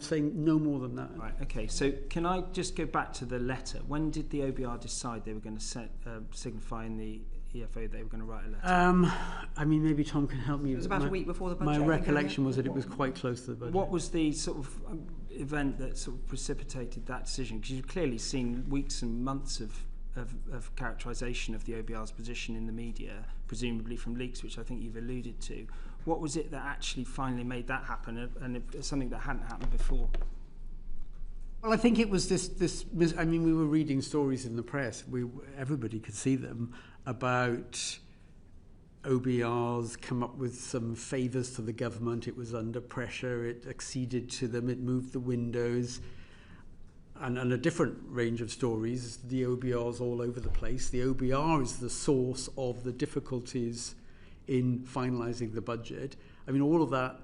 saying no more than that. Right, okay, so can I just go back to the letter? When did the OBR decide they were going to signify in the EFO they were going to write a letter? I mean, maybe Tom can help me. It was about a week before the budget. My recollection was that it was quite close to the budget. What was the sort of event that sort of precipitated that decision? Because you've clearly seen weeks and months of characterisation of the OBR's position in the media, presumably from leaks, which I think you've alluded to. What was it that actually finally made that happen, and something that hadn't happened before? Well, I think it was this. I mean, we were reading stories in the press. Everybody could see them about OBRs come up with some favours to the government. It was under pressure. It acceded to them. It moved the windows. And a different range of stories. The OBRs all over the place. The OBR is the source of the difficulties in finalising the budget. I mean, all of that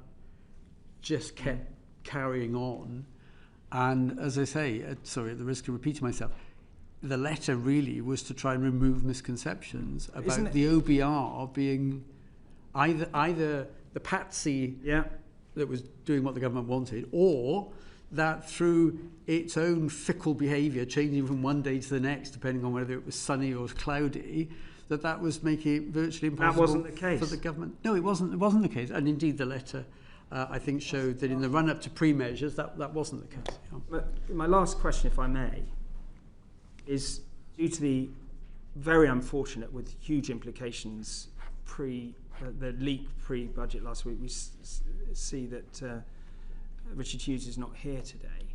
just kept carrying on. And as I say, sorry, at the risk of repeating myself, the letter really was to try and remove misconceptions about the OBR being either the patsy that was doing what the government wanted, or that through its own fickle behaviour, changing from one day to the next, depending on whether it was sunny or cloudy, that was making it virtually impossible. That wasn't the case for the government. No, it wasn't. It wasn't the case. And indeed, the letter, I think, showed that in the run-up to pre-measures, that wasn't the case. Yeah. My last question, if I may, is due to the very unfortunate, with huge implications, the leak pre-budget last week. We see that Richard Hughes is not here today.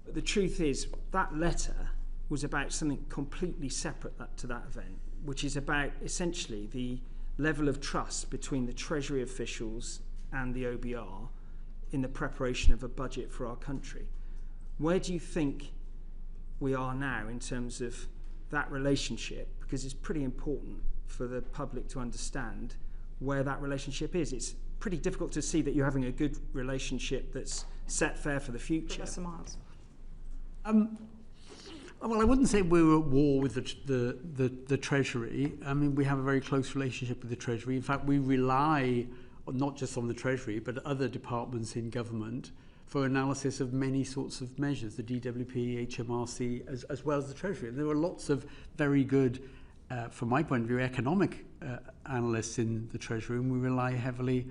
But the truth is, that letter was about something completely separate to that event, which is about essentially the level of trust between the Treasury officials and the OBR in the preparation of a budget for our country. Where do you think we are now in terms of that relationship? Because it's pretty important for the public to understand where that relationship is. It's pretty difficult to see that you're having a good relationship that's set fair for the future. Professor Miles. Well, I wouldn't say we were at war with the Treasury. I mean, we have a very close relationship with the Treasury. In fact, we rely not just on the Treasury, but other departments in government for analysis of many sorts of measures, the DWP, HMRC, as well as the Treasury. And there are lots of very good, from my point of view, economic analysts in the Treasury, and we rely heavily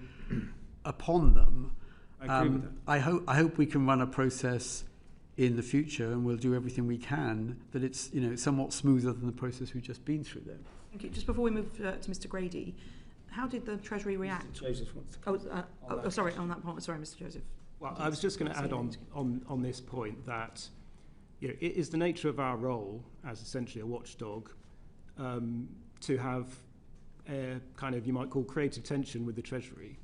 upon them. I agree with that. I hope we can run a process in the future, and we'll do everything we can that it's somewhat smoother than the process we've just been through there. Thank you. Just before we move to Mr. Grady, how did the Treasury react? Mr. Joseph wants to sorry, on that point. Sorry, Mr. Joseph. Well, I was just going to add on this point that it is the nature of our role as essentially a watchdog to have a kind of, you might call, creative tension with the Treasury.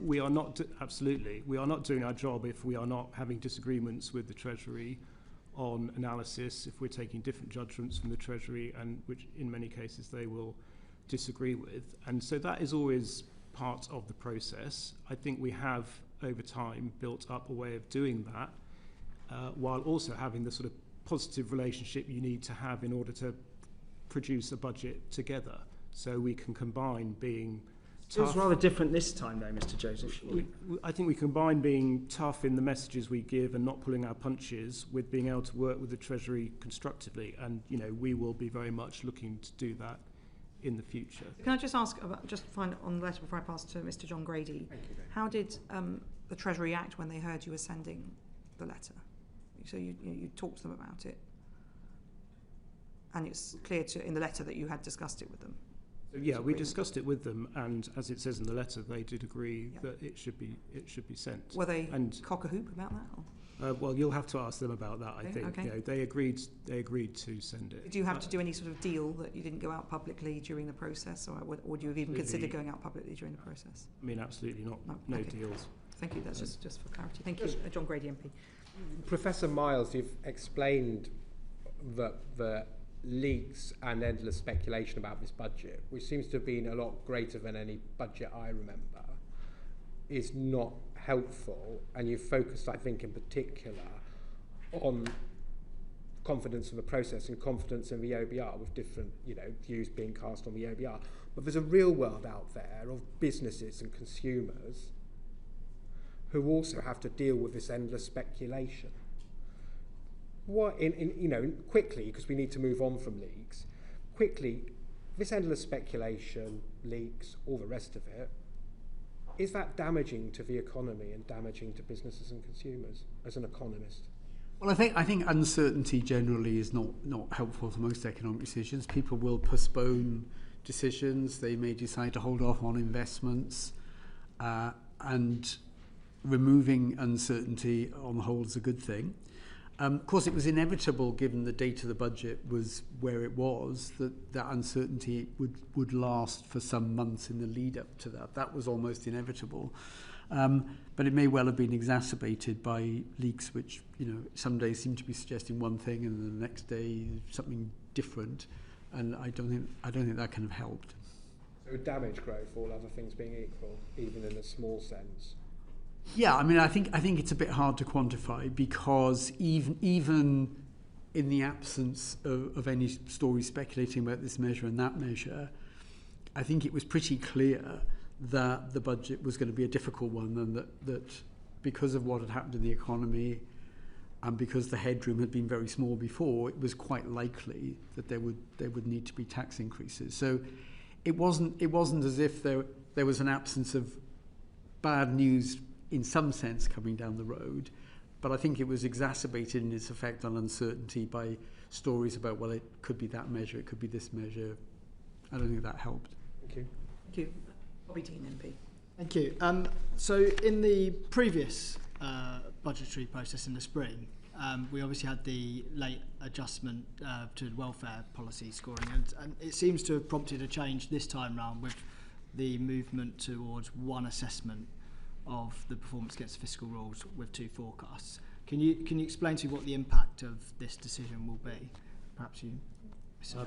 We are not doing our job if we are not having disagreements with the Treasury on analysis, if we're taking different judgments from the Treasury, and which in many cases they will disagree with. And so that is always part of the process. I think we have over time built up a way of doing that, while also having the sort of positive relationship you need to have in order to produce a budget together, so we can combine being tough. It was rather different this time though, Mr. Joseph. I think we combine being tough in the messages we give and not pulling our punches with being able to work with the Treasury constructively, and we will be very much looking to do that in the future. Can I just ask about, just find on the letter before I pass to Mr. John Grady? Thank you, how did the Treasury act when they heard you were sending the letter? So you talked to them about it, and it's clear in the letter that you had discussed it with them. Yeah, we discussed it with them, and as it says in the letter, they did agree that it should be sent. Were they cock a hoop about that? Or? Well, you'll have to ask them about that. I think. Okay. They agreed to send it. Did you have to do any sort of deal that you didn't go out publicly during the process, or would you have even considered going out publicly during the process? I mean, absolutely not. No okay. Deals. Thank you. That's just for clarity. Thank you, John Grady, MP. Professor Miles, you've explained that the leaks and endless speculation about this budget, which seems to have been a lot greater than any budget I remember, is not helpful, and you've focused, I think, in particular on confidence in the process and confidence in the OBR, with different views being cast on the OBR. But there's a real world out there of businesses and consumers who also have to deal with this endless speculation. What quickly, because we need to move on from leaks, quickly, this endless speculation, leaks, all the rest of it, is that damaging to the economy and damaging to businesses and consumers as an economist? Well, I think uncertainty generally is not helpful for most economic decisions. People will postpone decisions. They may decide to hold off on investments, and removing uncertainty on the whole is a good thing. Of course, it was inevitable, given the date of the budget was where it was, that uncertainty would last for some months in the lead up to that. That was almost inevitable. But it may well have been exacerbated by leaks which, some days seem to be suggesting one thing and the next day something different. And I don't think that kind of helped. So damage growth, all other things being equal, even in a small sense. Yeah, I mean, I think it's a bit hard to quantify, because even in the absence of any story speculating about this measure and that measure, I think it was pretty clear that the budget was going to be a difficult one, and that because of what had happened in the economy and because the headroom had been very small before, it was quite likely that there would need to be tax increases. So it wasn't as if there was an absence of bad news in some sense coming down the road, but I think it was exacerbated in its effect on uncertainty by stories about, well, it could be that measure, it could be this measure. I don't think that helped. Thank you. Thank you. Bobby Dean, MP. Thank you. So in the previous budgetary process in the spring, we obviously had the late adjustment to welfare policy scoring, and it seems to have prompted a change this time round with the movement towards one assessment of the performance against fiscal rules with two forecasts. Can you explain to me what the impact of this decision will be? Perhaps you. So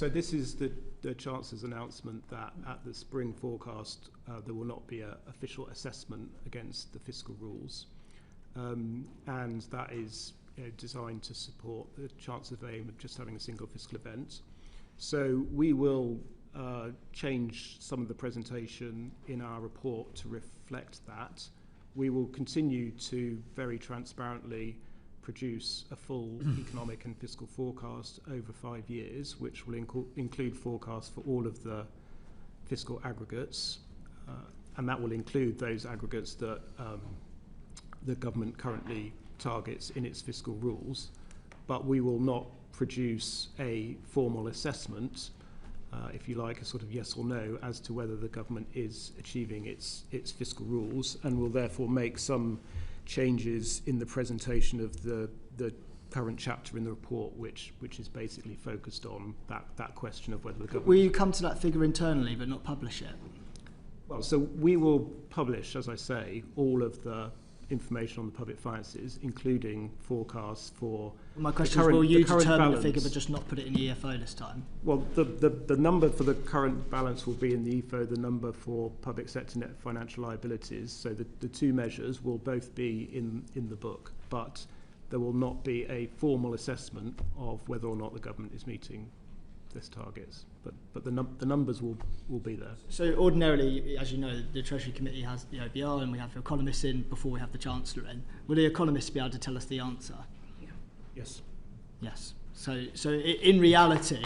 this is the Chancellor's announcement that at the spring forecast there will not be an official assessment against the fiscal rules, and that is designed to support the Chancellor's aim of just having a single fiscal event. So we will change some of the presentation in our report to reflect that. We will continue to very transparently produce a full economic and fiscal forecast over 5 years, which will include forecasts for all of the fiscal aggregates, and that will include those aggregates that the government currently targets in its fiscal rules. But we will not produce a formal assessment, if you like, a sort of yes or no as to whether the government is achieving its fiscal rules, and will therefore make some changes in the presentation of the current chapter in the report, which is basically focused on that question of whether the government... Will you come to that figure internally but not publish it? Well, so we will publish, as I say, all of the information on the public finances, including forecasts for... My question is, will you determine the figure but just not put it in the EFO this time? Well, the number for the current balance will be in the EFO, the number for public sector net financial liabilities. So the two measures will both be in the book, but there will not be a formal assessment of whether or not the government is meeting this targets. But the numbers will be there. So ordinarily, as you know, the Treasury Committee has the OBR and we have economists in before we have the Chancellor in. Will the economists be able to tell us the answer? Yes. Yes. So in reality,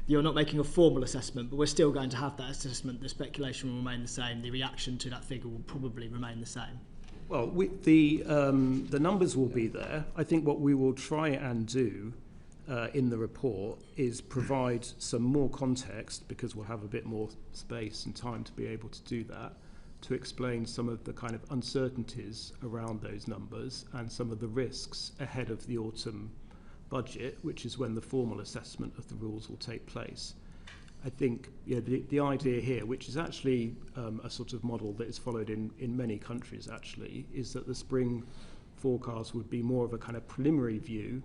you're not making a formal assessment, but we're still going to have that assessment. The speculation will remain the same. The reaction to that figure will probably remain the same. Well, the numbers will be there. I think what we will try and do in the report is provide some more context, because we'll have a bit more space and time to be able to do that, to explain some of the kind of uncertainties around those numbers and some of the risks ahead of the autumn budget, which is when the formal assessment of the rules will take place. I think the idea here, which is actually a sort of model that is followed in many countries actually, is that the spring forecast would be more of a kind of preliminary view,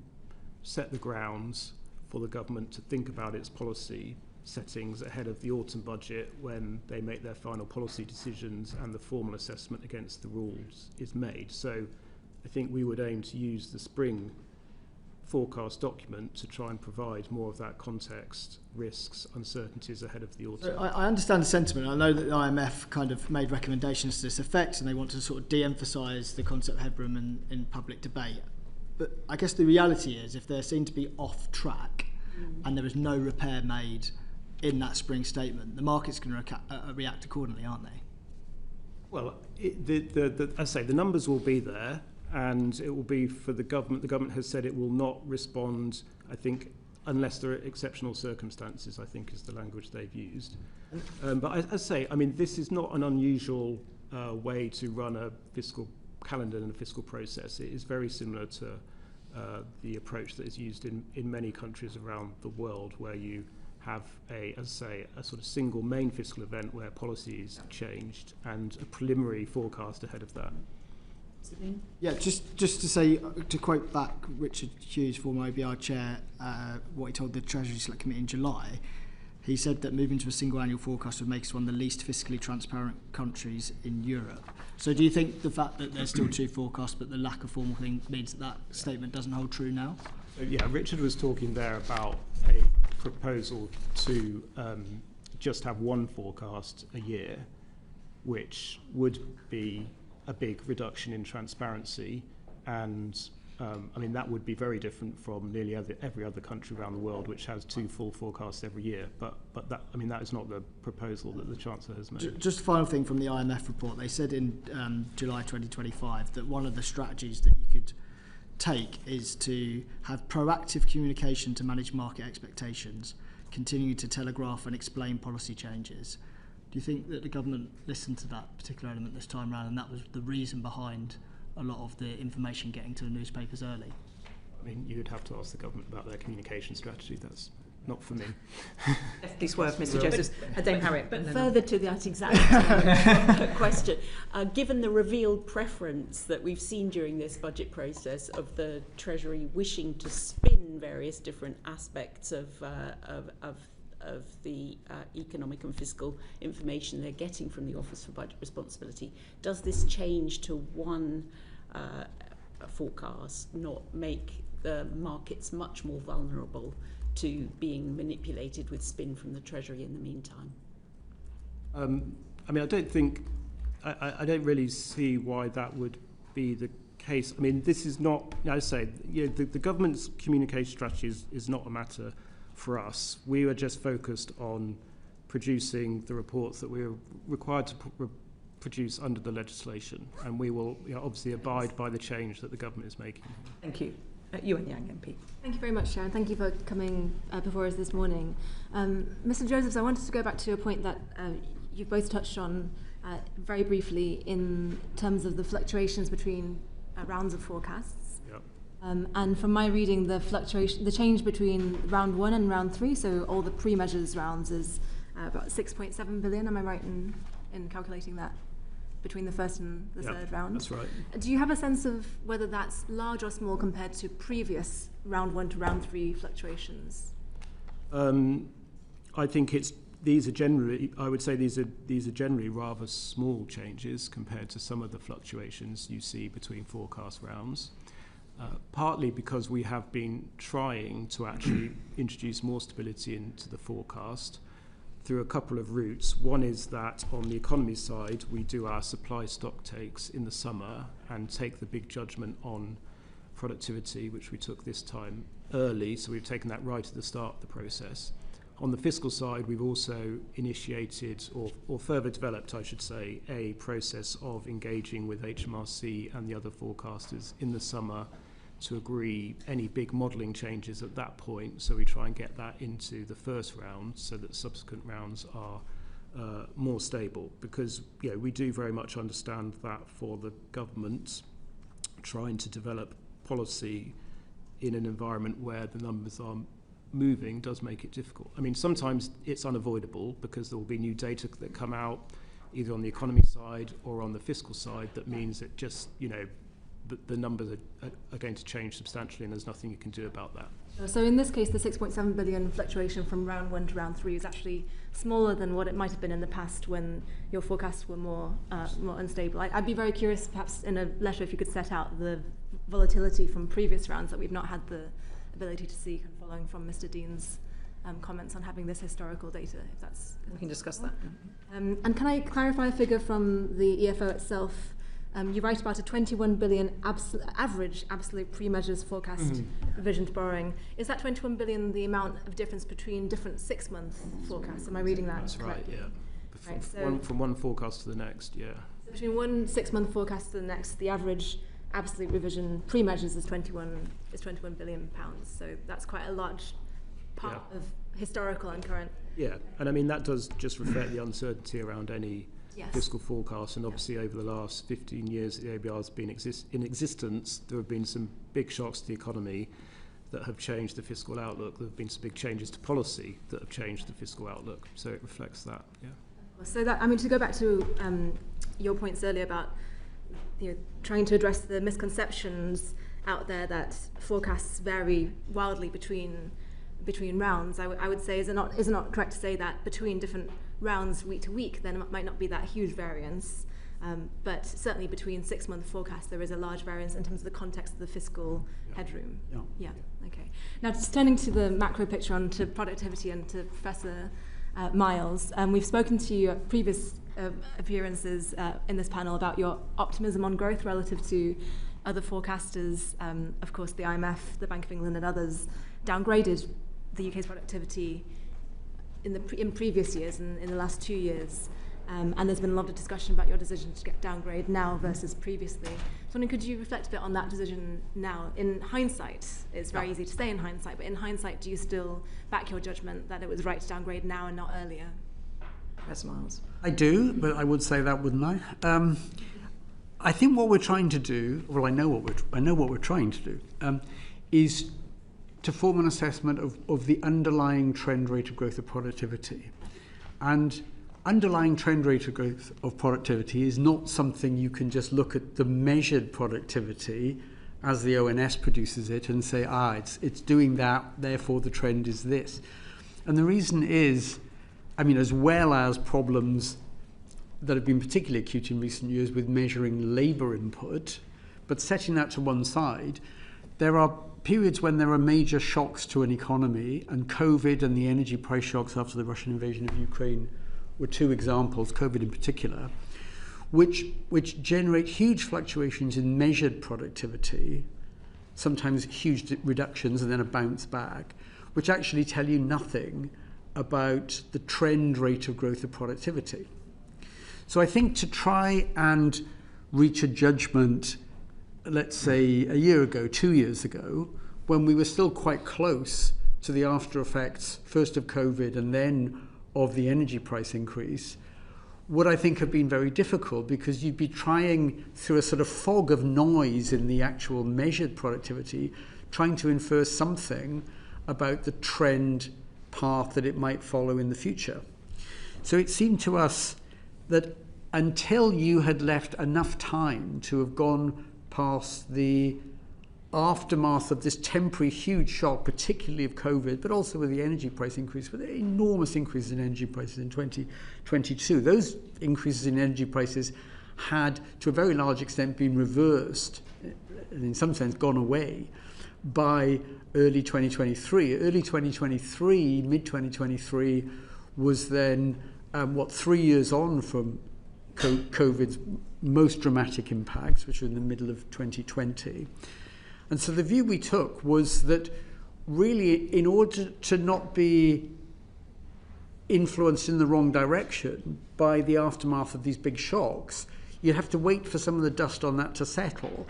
set the grounds for the government to think about its policy settings ahead of the autumn budget, when they make their final policy decisions and the formal assessment against the rules is made. So I think we would aim to use the spring forecast document to try and provide more of that context, risks, uncertainties ahead of the autumn. So I understand the sentiment. I know that the IMF kind of made recommendations to this effect, and they want to sort of de-emphasise the concept of headroom in public debate. But I guess the reality is, if they're seen to be off track and there is no repair made in that spring statement, the market's going to react accordingly, aren't they? Well, as I say, the numbers will be there, and it will be for the government. The government has said it will not respond, I think, unless there are exceptional circumstances, I think is the language they've used. But as I say, I mean, this is not an unusual way to run a fiscal calendar and a fiscal process. It is very similar to the approach that is used in many countries around the world, where you have a sort of single main fiscal event where policy is changed and a preliminary forecast ahead of that. Yeah, just to say, to quote back Richard Hughes, former OBR chair, what he told the Treasury Select Committee in July, he said that moving to a single annual forecast would make us one of the least fiscally transparent countries in Europe. So do you think the fact that there's still two forecasts but the lack of formal thing means that statement doesn't hold true now? So, yeah, Richard was talking there about a proposal to just have one forecast a year, which would be a big reduction in transparency, and I mean that would be very different from nearly every other country around the world, which has two full forecasts every year. But that, I mean, that is not the proposal that the Chancellor has made. Just a final thing from the IMF report, they said in July 2025 that one of the strategies that you could take is to have proactive communication to manage market expectations, continue to telegraph and explain policy changes. Do you think that the government listened to that particular element this time around, and that was the reason behind a lot of the information getting to the newspapers early? I mean, you'd have to ask the government about their communication strategy. That's not for me. Definitely swerve, Mr. Joseph. Dame Harriet. But further to that exact question, given the revealed preference that we've seen during this budget process of the Treasury wishing to spin various different aspects of the economic and fiscal information they're getting from the Office for Budget Responsibility, does this change to one forecast not make the markets much more vulnerable to being manipulated with spin from the Treasury in the meantime? I mean, I don't really see why that would be the case. I mean, this is not, I say, you know, the government's communication strategy is not a matter for us. We are just focused on producing the reports that we are required to produce under the legislation, and we will, you know, obviously abide by the change that the government is making. Thank you. Yuan Yang MP. Thank you very much, Chair, and thank you for coming before us this morning. Mr. Josephs, I wanted to go back to a point that you've both touched on very briefly in terms of the fluctuations between rounds of forecasts. Yep. And from my reading, the change between round 1 and round 3, so all the pre-measures rounds, is about 6.7 billion. Am I right in calculating that between the first and the third round? That's right. Do you have a sense of whether that's large or small compared to previous round 1 to round 3 fluctuations? I think these are generally rather small changes compared to some of the fluctuations you see between forecast rounds. Partly because we have been trying to actually introduce more stability into the forecast through a couple of routes. One is that on the economy side, we do our supply stock takes in the summer and take the big judgment on productivity, which we took this time early, so we've taken that right at the start of the process. On the fiscal side, we've also initiated, or further developed, I should say, a process of engaging with HMRC and the other forecasters in the summer to agree any big modelling changes at that point, so we try and get that into the first round so that subsequent rounds are more stable, because we do very much understand that for the government, trying to develop policy in an environment where the numbers are moving does make it difficult. I mean, sometimes it's unavoidable because there will be new data that come out either on the economy side or on the fiscal side that means that just, the numbers are going to change substantially, and there's nothing you can do about that. So in this case, the 6.7 billion fluctuation from round 1 to round 3 is actually smaller than what it might have been in the past when your forecasts were more unstable. I'd be very curious, perhaps in a letter, if you could set out the volatility from previous rounds that we've not had the ability to see, kind of following from Mr. Dean's comments on having this historical data, if that's... We can discuss that. And can I clarify a figure from the EFO itself? You write about a 21 billion average absolute pre-measures forecast revision to borrowing. Is that 21 billion the amount of difference between different 6-month forecasts? Am I reading that That's correctly? right, yeah. Right, so From one forecast to the next, yeah. so between one 6-month forecast to the next, the average absolute revision pre-measures is 21 billion pounds. So that's quite a large part of historical and current. Yeah, and I mean that does just reflect the uncertainty around any fiscal forecast, and obviously over the last 15 years the ABR has been in existence, there have been some big shocks to the economy that have changed the fiscal outlook. There have been some big changes to policy that have changed the fiscal outlook, so it reflects that, yeah. So that, I mean, to go back to your points earlier about trying to address the misconceptions out there that forecasts vary wildly between rounds, I would say is it not correct to say that between different rounds week to week there might not be that huge variance, but certainly between 6-month forecasts there is a large variance in terms of the context of the fiscal headroom. Yeah. Okay. Now just turning to the macro picture on to productivity and to Professor Miles, we've spoken to you at previous appearances in this panel about your optimism on growth relative to other forecasters. Of course, the IMF, the Bank of England and others downgraded the UK's productivity in previous years, in the last 2 years. And there's been a lot of discussion about your decision to get downgraded now versus previously. So could you reflect a bit on that decision now? In hindsight, it's very easy to say in hindsight, but in hindsight, do you still back your judgment that it was right to downgrade now and not earlier? Professor Miles. I do, but I would say that, wouldn't I? I think what we're trying to do, well, I know what we're trying to do, is to form an assessment of the underlying trend rate of growth of productivity. And underlying trend rate of growth of productivity is not something you can just look at the measured productivity as the ONS produces it and say, it's doing that, therefore the trend is this. And the reason is, I mean, as well as problems that have been particularly acute in recent years with measuring labour input, but setting that to one side, there are periods when there are major shocks to an economy, and COVID and the energy price shocks after the Russian invasion of Ukraine were 2 examples, COVID in particular, which generate huge fluctuations in measured productivity, sometimes huge reductions and then a bounce back, which actually tell you nothing about the trend rate of growth of productivity. So I think to try and reach a judgment, let's say a year ago, 2 years ago, when we were still quite close to the after effects, first of COVID and then of the energy price increase, would I think have been very difficult, because you'd be trying through a sort of fog of noise in the actual measured productivity, trying to infer something about the trend path that it might follow in the future. So it seemed to us that until you had left enough time to have gone past the aftermath of this temporary huge shock, particularly of COVID, but also with the energy price increase, with enormous increases in energy prices in 2022. Those increases in energy prices had, to a very large extent, been reversed, and in some sense gone away, by early 2023. Early 2023, mid-2023, was then, 3 years on from COVID's most dramatic impacts, which were in the middle of 2020. And so the view we took was that really, in order to not be influenced in the wrong direction by the aftermath of these big shocks, you have to wait for some of the dust on that to settle.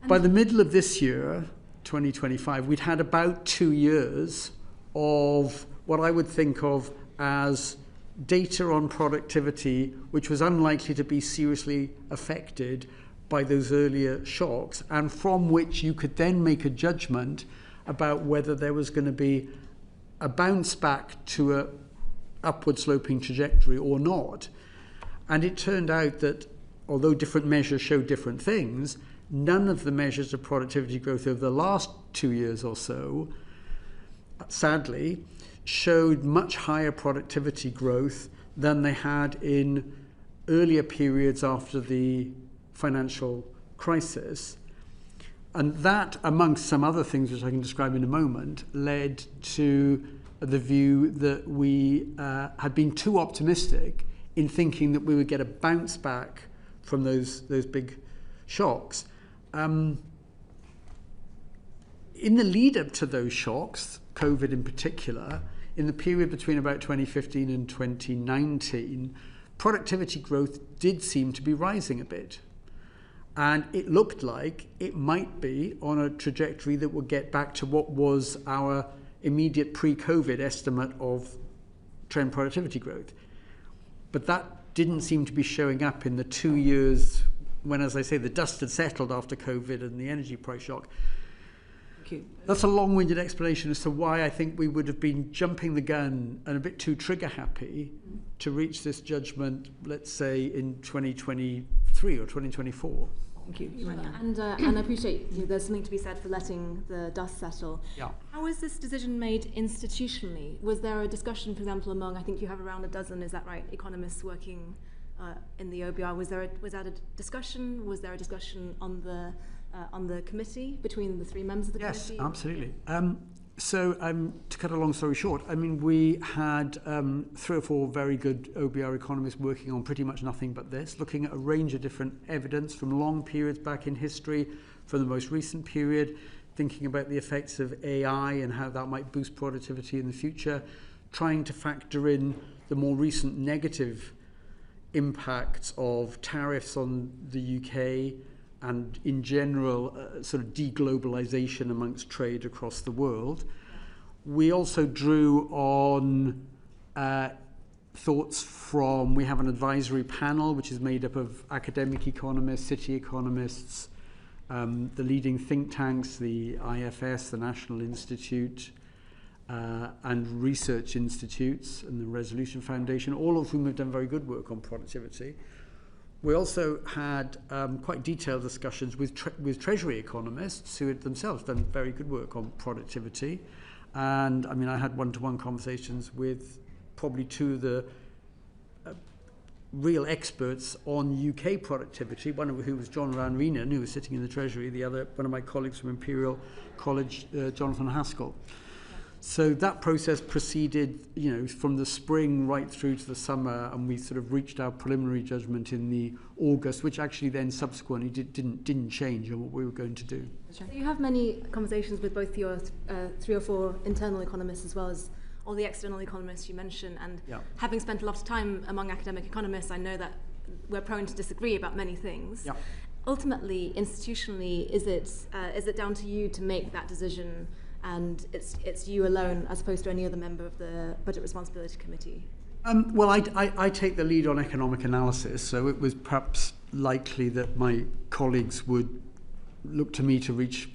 By the middle of this year, 2025, we'd had about 2 years of what I would think of as data on productivity, which was unlikely to be seriously affected by those earlier shocks, and from which you could then make a judgment about whether there was going to be a bounce back to a upward sloping trajectory or not. And it turned out that although different measures showed different things, none of the measures of productivity growth over the last 2 years or so, sadly, showed much higher productivity growth than they had in earlier periods after the financial crisis. And that, amongst some other things which I can describe in a moment, led to the view that we had been too optimistic in thinking that we would get a bounce back from those big shocks. In the lead up to those shocks, COVID in particular, in the period between about 2015 and 2019, productivity growth did seem to be rising a bit. And it looked like it might be on a trajectory that would get back to what was our immediate pre-COVID estimate of trend productivity growth. But that didn't seem to be showing up in the 2 years when, as I say, the dust had settled after COVID and the energy price shock. That's a long-winded explanation as to why I think we would have been jumping the gun and a bit too trigger-happy to reach this judgment, let's say, in 2023 or 2024. Thank you. And I appreciate there's something to be said for letting the dust settle. Yeah. How was this decision made institutionally? Was there a discussion, for example, among, I think you have around a dozen, is that right, economists working in the OBR? Was that a discussion? Was there a discussion on the committee between the three members of the committee? Yes, absolutely. So to cut a long story short, I mean, we had 3 or 4 very good OBR economists working on pretty much nothing but this, looking at a range of different evidence from long periods back in history, from the most recent period, thinking about the effects of AI and how that might boost productivity in the future, trying to factor in the more recent negative impacts of tariffs on the UK and in general sort of deglobalization amongst trade across the world. We also drew on thoughts from, we have an advisory panel which is made up of academic economists, city economists, the leading think tanks, the IFS, the National Institute, and research institutes and the Resolution Foundation, all of whom have done very good work on productivity. We also had quite detailed discussions with Treasury economists who had themselves done very good work on productivity. And I mean, I had one-to-one conversations with probably 2 of the real experts on UK productivity, one of who was John Ranreenan, who was sitting in the Treasury, the other, one of my colleagues from Imperial College, Jonathan Haskell. So that process proceeded, from the spring right through to the summer, and we sort of reached our preliminary judgment in the August, which actually then subsequently didn't change on what we were going to do. So you have many conversations with both your 3 or 4 internal economists as well as all the external economists you mentioned, and having spent a lot of time among academic economists, I know that we're prone to disagree about many things. Yeah. Ultimately, institutionally, is it down to you to make that decision? And it's you alone as opposed to any other member of the Budget Responsibility Committee? Well, I take the lead on economic analysis, so it was perhaps likely that my colleagues would look to me to reach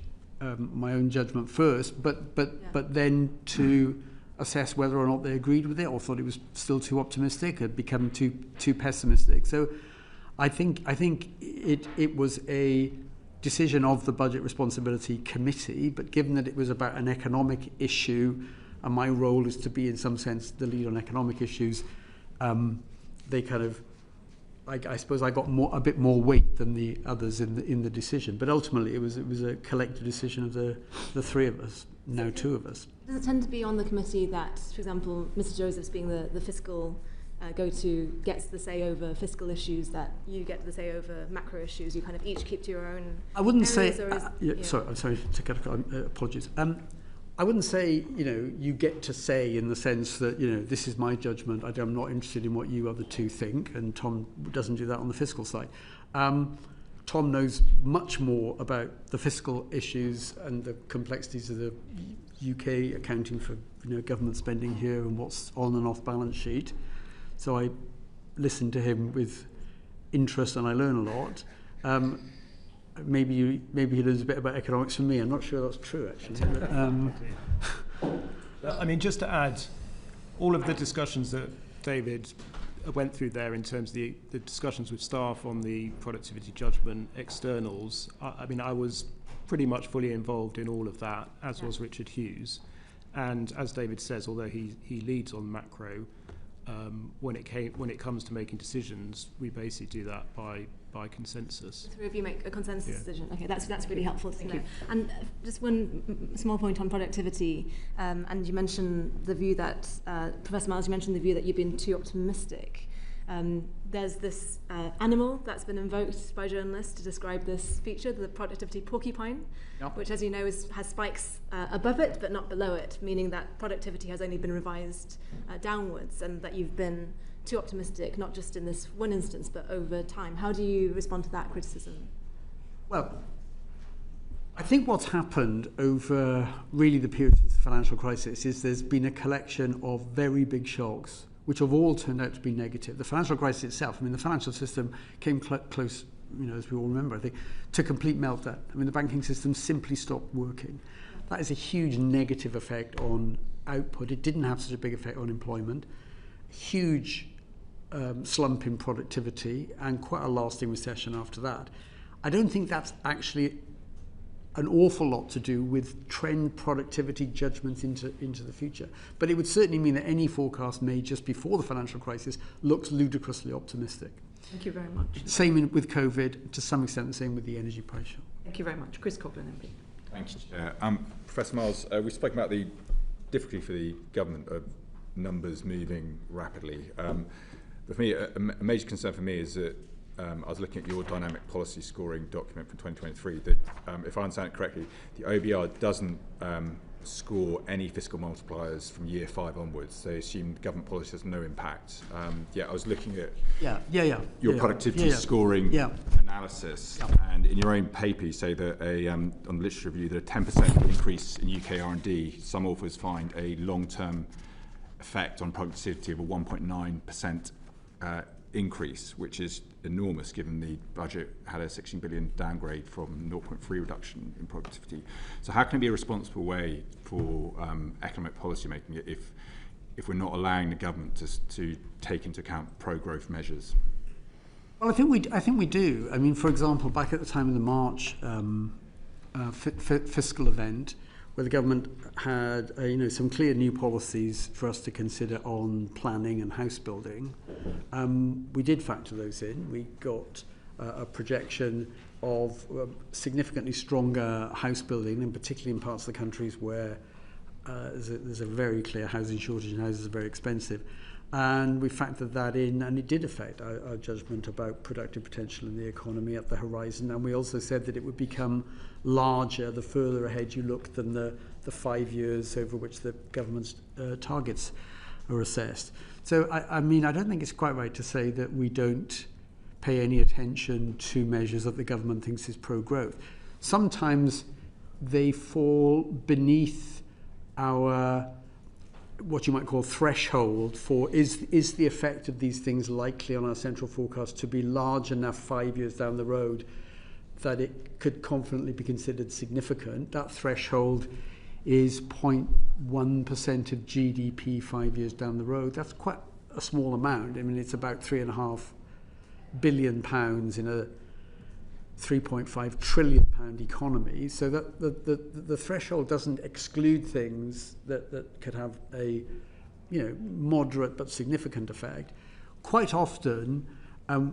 my own judgment first, but then to assess whether or not they agreed with it or thought it was still too optimistic, had become too pessimistic. So I think it was a decision of the Budget Responsibility Committee, but given that it was about an economic issue, and my role is to be, in some sense, the lead on economic issues, they kind of, I suppose I got a bit more weight than the others in the decision. But ultimately, it was a collective decision of the 3 of us, now 2 of us. Does it tend to be on the committee that, for example, Mr. Josephs being the fiscal go-to gets the say over fiscal issues, that you get the say over macro issues? You kind of each keep to your own. I wouldn't say. Sorry, I'm sorry to cut. Apologies. I wouldn't say you get to say in the sense that this is my judgment. I'm not interested in what you other 2 think, and Tom doesn't do that on the fiscal side. Tom knows much more about the fiscal issues and the complexities of the UK accounting for government spending here and what's on and off balance sheet. So I listen to him with interest and I learn a lot. Maybe he learns a bit about economics from me. I'm not sure that's true, actually. I mean, just to add, all of the discussions that David went through there in terms of the discussions with staff on the productivity judgment externals, I mean, I was pretty much fully involved in all of that, as was Richard Hughes. And as David says, although he leads on macro, when it comes to making decisions, we basically do that by consensus. The three of you make a consensus decision. Okay, that's really helpful to know. you. And just one small point on productivity. And you mentioned the view that Professor Miles, you mentioned the view that you've been too optimistic. There's this animal that's been invoked by journalists to describe this feature, the productivity porcupine, which, as you know, has spikes above it but not below it, meaning that productivity has only been revised downwards, and that you've been too optimistic, not just in this one instance, but over time. How do you respond to that criticism? Well, I think what's happened over really the period since the financial crisis is there's been a collection of very big shocks which have all turned out to be negative. The financial crisis itself, I mean, the financial system came close, as we all remember, I think, to complete meltdown. I mean, the banking system simply stopped working. That is a huge negative effect on output. It didn't have such a big effect on employment. Huge slump in productivity and quite a lasting recession after that. I don't think that's actually an awful lot to do with trend productivity judgments into the future. But it would certainly mean that any forecast made just before the financial crisis looks ludicrously optimistic. Thank you very much. Same with COVID, to some extent the same with the energy price shock. Thank you very much. Chris Coughlin, MP. Thank you, Chair. Professor Miles, we've spoken about the difficulty for the government of numbers moving rapidly. But for me, a major concern for me is that I was looking at your dynamic policy scoring document from 2023 that, if I understand it correctly, the OBR doesn't score any fiscal multipliers from year 5 onwards. They assume government policy has no impact. I was looking at your productivity scoring analysis, and in your own paper you say that on the literature review that a 10% increase in UK R&D, some authors find a long-term effect on productivity of a 1.9% increase, which is enormous given the budget had a 16 billion downgrade from 0.3 reduction in productivity. So how can it be a responsible way for economic policy making if we're not allowing the government to take into account pro-growth measures? Well, I think we do. I mean, for example, back at the time of the March fiscal event, where the government had some clear new policies for us to consider on planning and house building, we did factor those in. We got a projection of significantly stronger house building, and particularly in parts of the countries where there's a very clear housing shortage and houses are very expensive. And we factored that in, and it did affect our judgment about productive potential in the economy at the horizon. And we also said that it would become larger the further ahead you look than the 5 years over which the government's targets are assessed. So, I mean, I don't think it's quite right to say that we don't pay any attention to measures that the government thinks is pro-growth. Sometimes they fall beneath our what you might call threshold for is the effect of these things likely on our central forecast to be large enough 5 years down the road that it could confidently be considered significant. That threshold is 0.1% of GDP 5 years down the road. That's quite a small amount. I mean, it's about £3.5 billion in a £3.5 trillion economy. So that the threshold doesn't exclude things that could have a moderate but significant effect. Quite often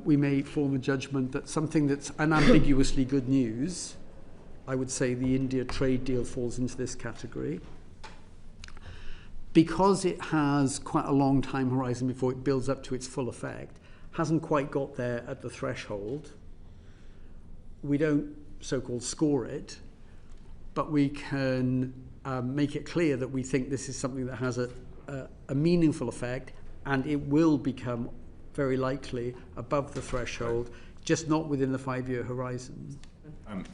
we may form a judgment that something that's unambiguously good news, I would say the India trade deal falls into this category, because it has quite a long time horizon before it builds up to its full effect, hasn't quite got there at the threshold. We don't so-called score it, but we can make it clear that we think this is something that has a meaningful effect, and it will become very likely above the threshold, just not within the 5-year horizon.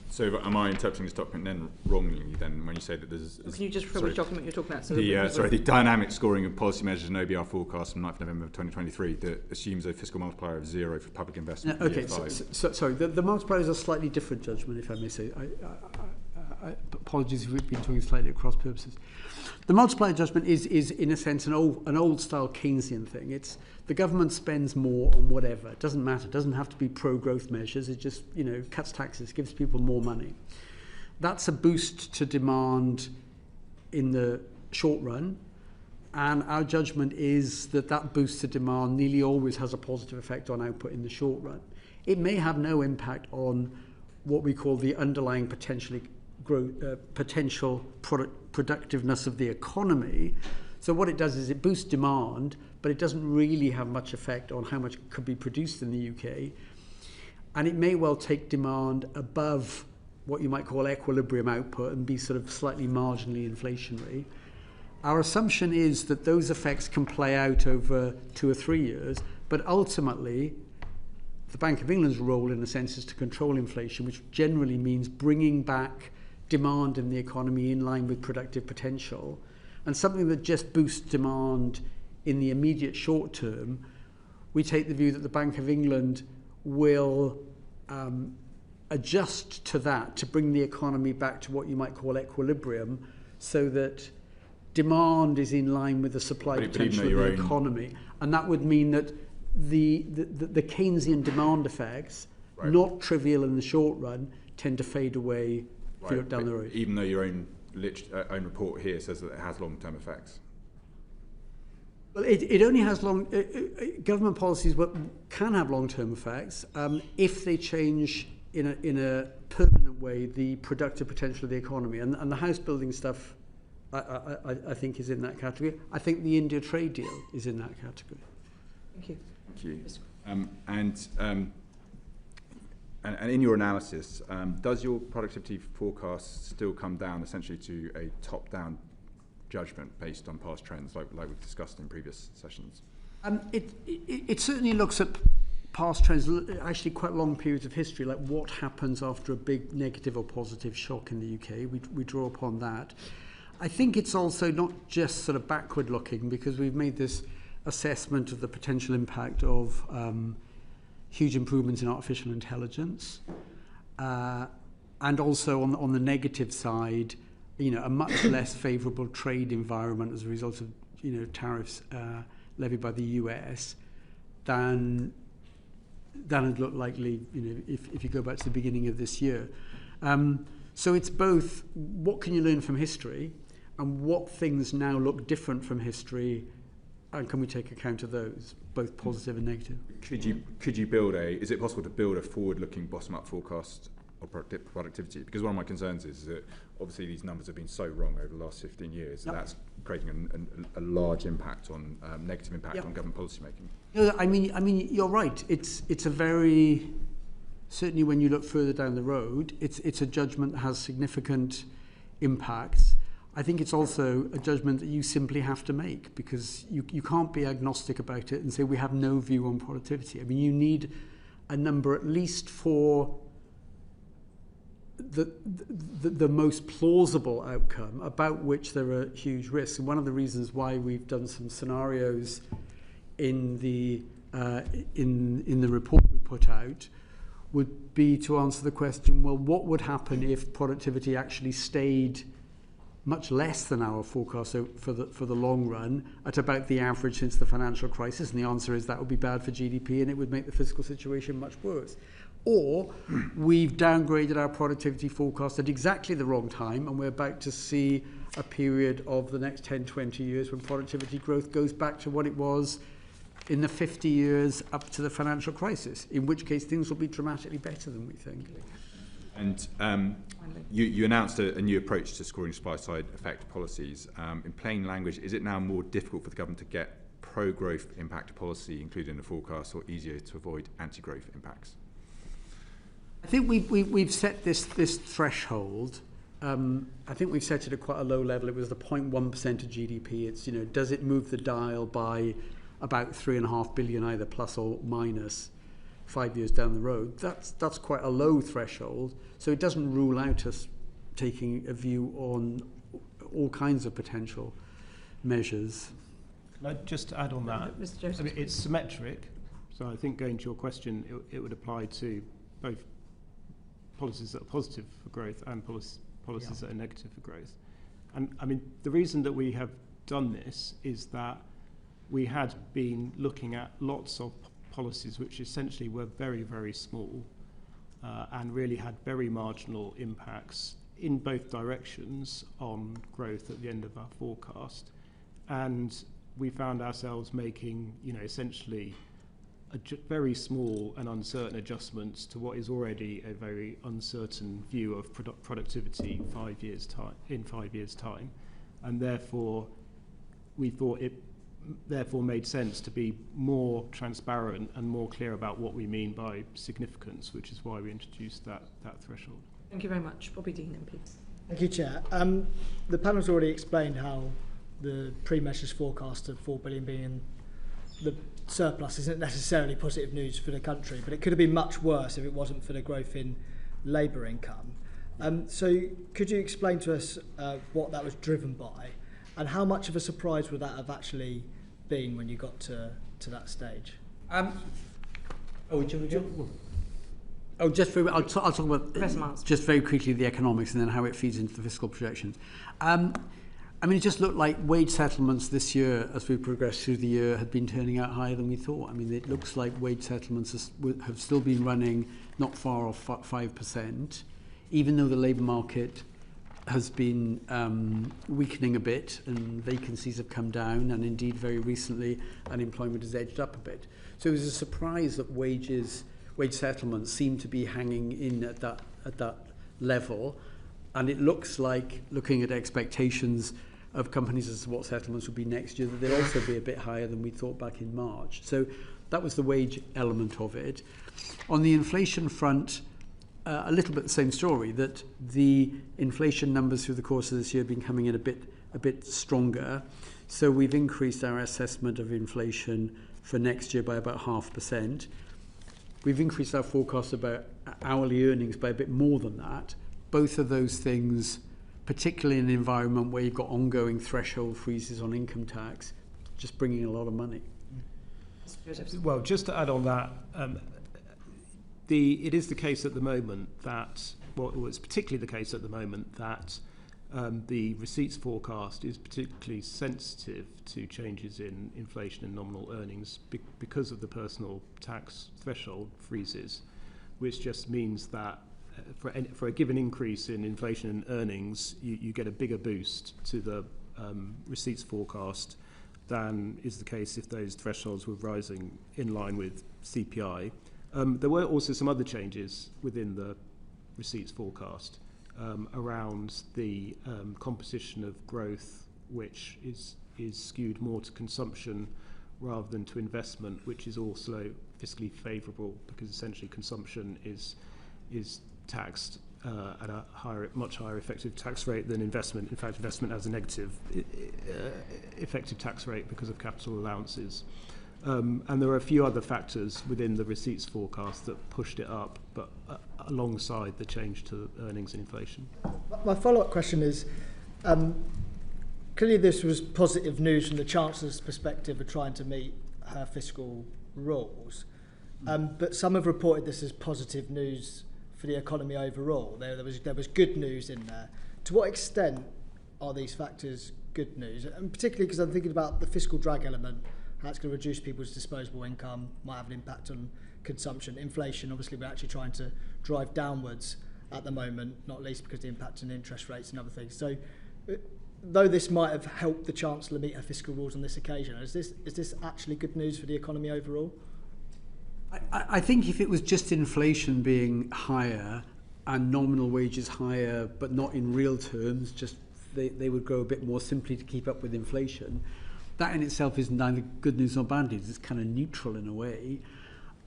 So am I interpreting this document then wrongly then when you say that there's... Can you just refer which document you're talking about? So the dynamic scoring of policy measures and OBR forecast from 9th November 2023 that assumes a fiscal multiplier of 0 for public investment. No, okay, sorry, the multiplier is a slightly different judgment, if I may say. Apologies if we've been talking slightly at cross purposes. The multiplier judgment is in a sense an old style Keynesian thing. It's the government spends more on whatever. It doesn't matter. It doesn't have to be pro-growth measures. It just cuts taxes, gives people more money. That's a boost to demand in the short run. And our judgment is that that boost to demand nearly always has a positive effect on output in the short run. It may have no impact on what we call the underlying potential productiveness of the economy. So what it does is it boosts demand, but it doesn't really have much effect on how much could be produced in the UK. And it may well take demand above what you might call equilibrium output and be sort of slightly marginally inflationary. Our assumption is that those effects can play out over 2 or 3 years, but ultimately the Bank of England's role in a sense is to control inflation, which generally means bringing back demand in the economy in line with productive potential. And something that just boosts demand in the immediate short term, we take the view that the Bank of England will adjust to that to bring the economy back to what you might call equilibrium, so that demand is in line with the supply potential of the economy. And that would mean that the Keynesian demand effects, not trivial in the short run, tend to fade away if you look down the road. Even though your own report here says that it has long-term effects. Well, it only has government policies can have long-term effects if they change in a permanent way the productive potential of the economy. And the house building stuff, I think, is in that category. I think the India trade deal is in that category. Thank you. Thank you. And in your analysis, does your productivity forecast still come down essentially to a top-down judgment based on past trends, like we've discussed in previous sessions? It certainly looks at past trends, actually quite long periods of history, like what happens after a big negative or positive shock in the UK. We draw upon that. I think it's also not just sort of backward looking, because we've made this assessment of the potential impact of huge improvements in artificial intelligence, and also on the negative side, a much less favourable trade environment as a result of tariffs levied by the US than it looked likely if you go back to the beginning of this year. So it's both what can you learn from history and what things now look different from history, and can we take account of those, both positive and negative? Could you build is it possible to build a forward-looking bottom-up forecast of productivity? Because one of my concerns is that obviously these numbers have been so wrong over the last 15 years. Yep. That's creating a large impact on negative impact on government policy making. No, I mean, you're right. It's a very, certainly when you look further down the road, it's a judgment that has significant impacts. I think it's also a judgment that you simply have to make, because you can't be agnostic about it and say we have no view on productivity. I mean, you need a number at least for the most plausible outcome about which there are huge risks. And one of the reasons why we've done some scenarios in the report we put out would be to answer the question, well, what would happen if productivity actually stayed much less than our forecast for the long run at about the average since the financial crisis? And the answer is that would be bad for GDP and it would make the fiscal situation much worse. Or we've downgraded our productivity forecast at exactly the wrong time, and we're about to see a period of the next 10, 20 years when productivity growth goes back to what it was in the 50 years up to the financial crisis, in which case things will be dramatically better than we think. And you announced a new approach to scoring supply-side effect policies. In plain language, is it now more difficult for the government to get pro-growth impact policy included in the forecast, or easier to avoid anti-growth impacts? I think we've set this threshold. I think we've set it at quite a low level. It was the 0.1% of GDP. It's does it move the dial by about 3.5 billion, either plus or minus 5 years down the road? That's quite a low threshold. So it doesn't rule out us taking a view on all kinds of potential measures. Can I just add on that? Mr. Joseph. I mean, it's symmetric. So I think, going to your question, it would apply to both policies that are positive for growth and policies that are negative for growth. And I mean, the reason that we have done this is that we had been looking at lots of policies which essentially were very, very small and really had very marginal impacts in both directions on growth at the end of our forecast. And we found ourselves making, essentially very small and uncertain adjustments to what is already a very uncertain view of productivity in 5 years' time. And therefore, we thought it made sense to be more transparent and more clear about what we mean by significance, which is why we introduced that threshold. Thank you very much. Bobby Dean, MP. Thank you, Chair. The panel's already explained how the pre-measures forecast of 4 billion being the surplus isn't necessarily positive news for the country, but it could have been much worse if it wasn't for the growth in labour income. So could you explain to us what that was driven by, and how much of a surprise would that have actually been when you got to that stage? I'll talk about just very quickly the economics and then how it feeds into the fiscal projections. It just looked like wage settlements this year, as we progressed through the year, had been turning out higher than we thought. It looks like wage settlements have still been running not far off 5%, even though the labour market has been weakening a bit and vacancies have come down, and indeed very recently unemployment has edged up a bit. So it was a surprise that wage settlements seem to be hanging in at that level, and it looks like, looking at expectations of companies as to what settlements will be next year, that they'll also be a bit higher than we thought back in March. So that was the wage element of it. On the inflation front, a little bit the same story, that the inflation numbers through the course of this year have been coming in a bit stronger. So we've increased our assessment of inflation for next year by about 0.5%. We've increased our forecast about hourly earnings by a bit more than that. Both of those things, particularly in an environment where you've got ongoing threshold freezes on income tax, just bringing a lot of money. Well, just to add on that, it is the case at the moment that, it's particularly the case at the moment that the receipts forecast is particularly sensitive to changes in inflation and nominal earnings because of the personal tax threshold freezes, which just means that for a given increase in inflation and earnings, you get a bigger boost to the receipts forecast than is the case if those thresholds were rising in line with CPI. There were also some other changes within the receipts forecast around the composition of growth, which is skewed more to consumption rather than to investment, which is also fiscally favourable because essentially consumption is taxed at a much higher effective tax rate than investment. In fact, investment has a negative effective tax rate because of capital allowances. And there are a few other factors within the receipts forecast that pushed it up, but alongside the change to earnings and inflation. My follow-up question is, clearly this was positive news from the Chancellor's perspective of trying to meet her fiscal rules, but some have reported this as positive news for the economy overall. There was good news in there. To what extent are these factors good news? And particularly because I'm thinking about the fiscal drag element, how it's going to reduce people's disposable income, might have an impact on consumption. Inflation, obviously, we're actually trying to drive downwards at the moment, not least because of the impact on interest rates and other things. So, though this might have helped the Chancellor meet her fiscal rules on this occasion, is this actually good news for the economy overall? I think if it was just inflation being higher and nominal wages higher, but not in real terms, just they would grow a bit more simply to keep up with inflation, that in itself is neither good news nor bad news. It's kind of neutral in a way.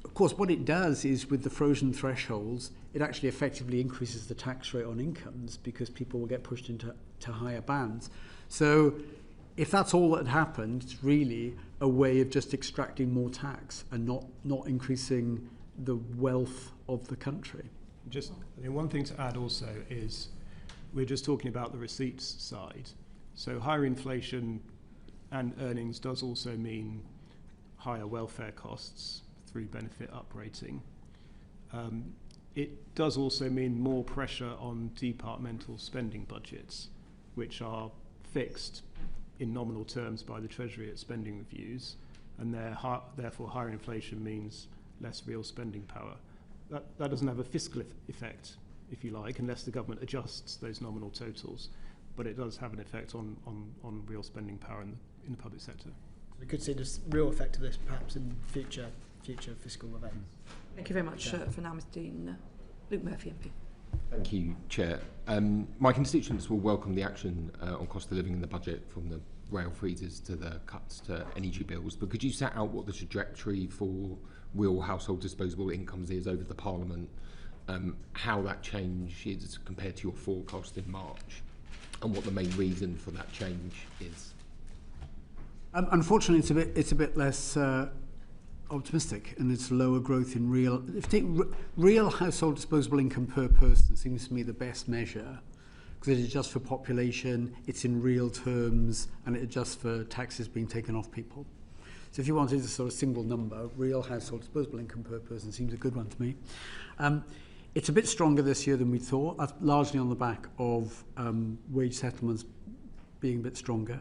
Of course, what it does is with the frozen thresholds, it actually effectively increases the tax rate on incomes because people will get pushed into higher bands. So if that's all that happened, it's really a way of just extracting more tax and not increasing the wealth of the country. One thing to add also is we're just talking about the receipts side. So higher inflation and earnings does also mean higher welfare costs through benefit uprating. It does also mean more pressure on departmental spending budgets, which are fixed in nominal terms by the Treasury at spending reviews, and therefore higher inflation means less real spending power. That doesn't have a fiscal effect, if you like, unless the government adjusts those nominal totals, but it does have an effect on real spending power in the public sector. We could see this real effect of this perhaps in future fiscal events. Thank you very much for now, Mr. Dean. Luke Murphy, MP. Thank you, Chair. My constituents will welcome the action on cost of living in the budget, from the rail freezes to the cuts to energy bills, but could you set out what the trajectory for real household disposable incomes is over the Parliament, how that change is compared to your forecast in March, and what the main reason for that change is? Unfortunately, it's a bit less optimistic, and it's lower growth in real. If you take real household disposable income per person, seems to me the best measure, because it adjusts for population, it's in real terms, and it adjusts for taxes being taken off people. So if you wanted a sort of single number, real household disposable income per person seems a good one to me. It's a bit stronger this year than we thought, largely on the back of wage settlements being a bit stronger.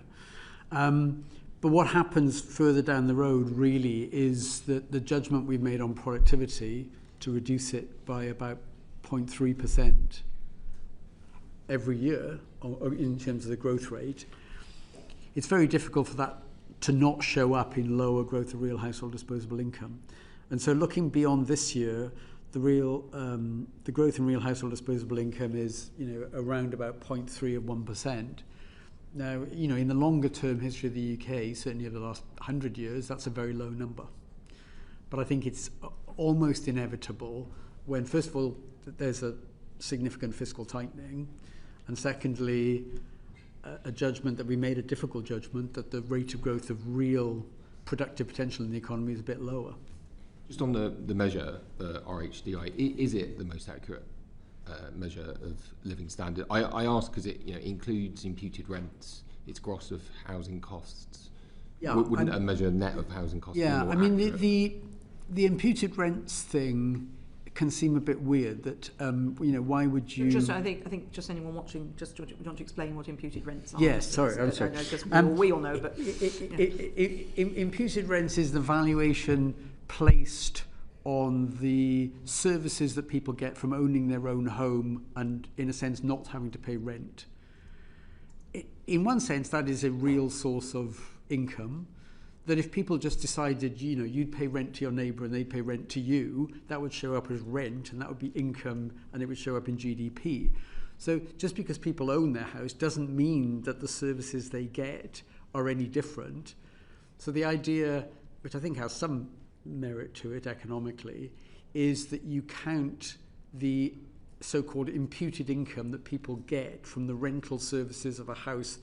But what happens further down the road really is that the judgment we've made on productivity to reduce it by about 0.3% every year in terms of the growth rate, it's very difficult for that to not show up in lower growth of real household disposable income. And so looking beyond this year, the growth in real household disposable income is, around about 0.3 of 1%. Now, in the longer term history of the UK, certainly over the last 100 years, that's a very low number. But I think it's almost inevitable when, first of all, there's a significant fiscal tightening, and secondly, a judgment that we made, a difficult judgment, that the rate of growth of real productive potential in the economy is a bit lower. Just on the measure, the RHDI, is it the most accurate measure of living standard? I ask because it includes imputed rents, it's gross of housing costs. Yeah, wouldn't a measure net of housing costs be more accurate? The imputed rents thing can seem a bit weird. That why would you? I think just anyone watching, just do you want to explain what imputed rents are? Yes, sorry, I'm sorry. We all know, but imputed rents is the valuation placed on the services that people get from owning their own home and, in a sense, not having to pay rent. In one sense, that is a real source of income, that if people just decided, you'd pay rent to your neighbour and they'd pay rent to you, that would show up as rent, and that would be income, and it would show up in GDP. So just because people own their house doesn't mean that the services they get are any different. So the idea, which I think has some merit to it economically, is that you count the so-called imputed income that people get from the rental services of a house,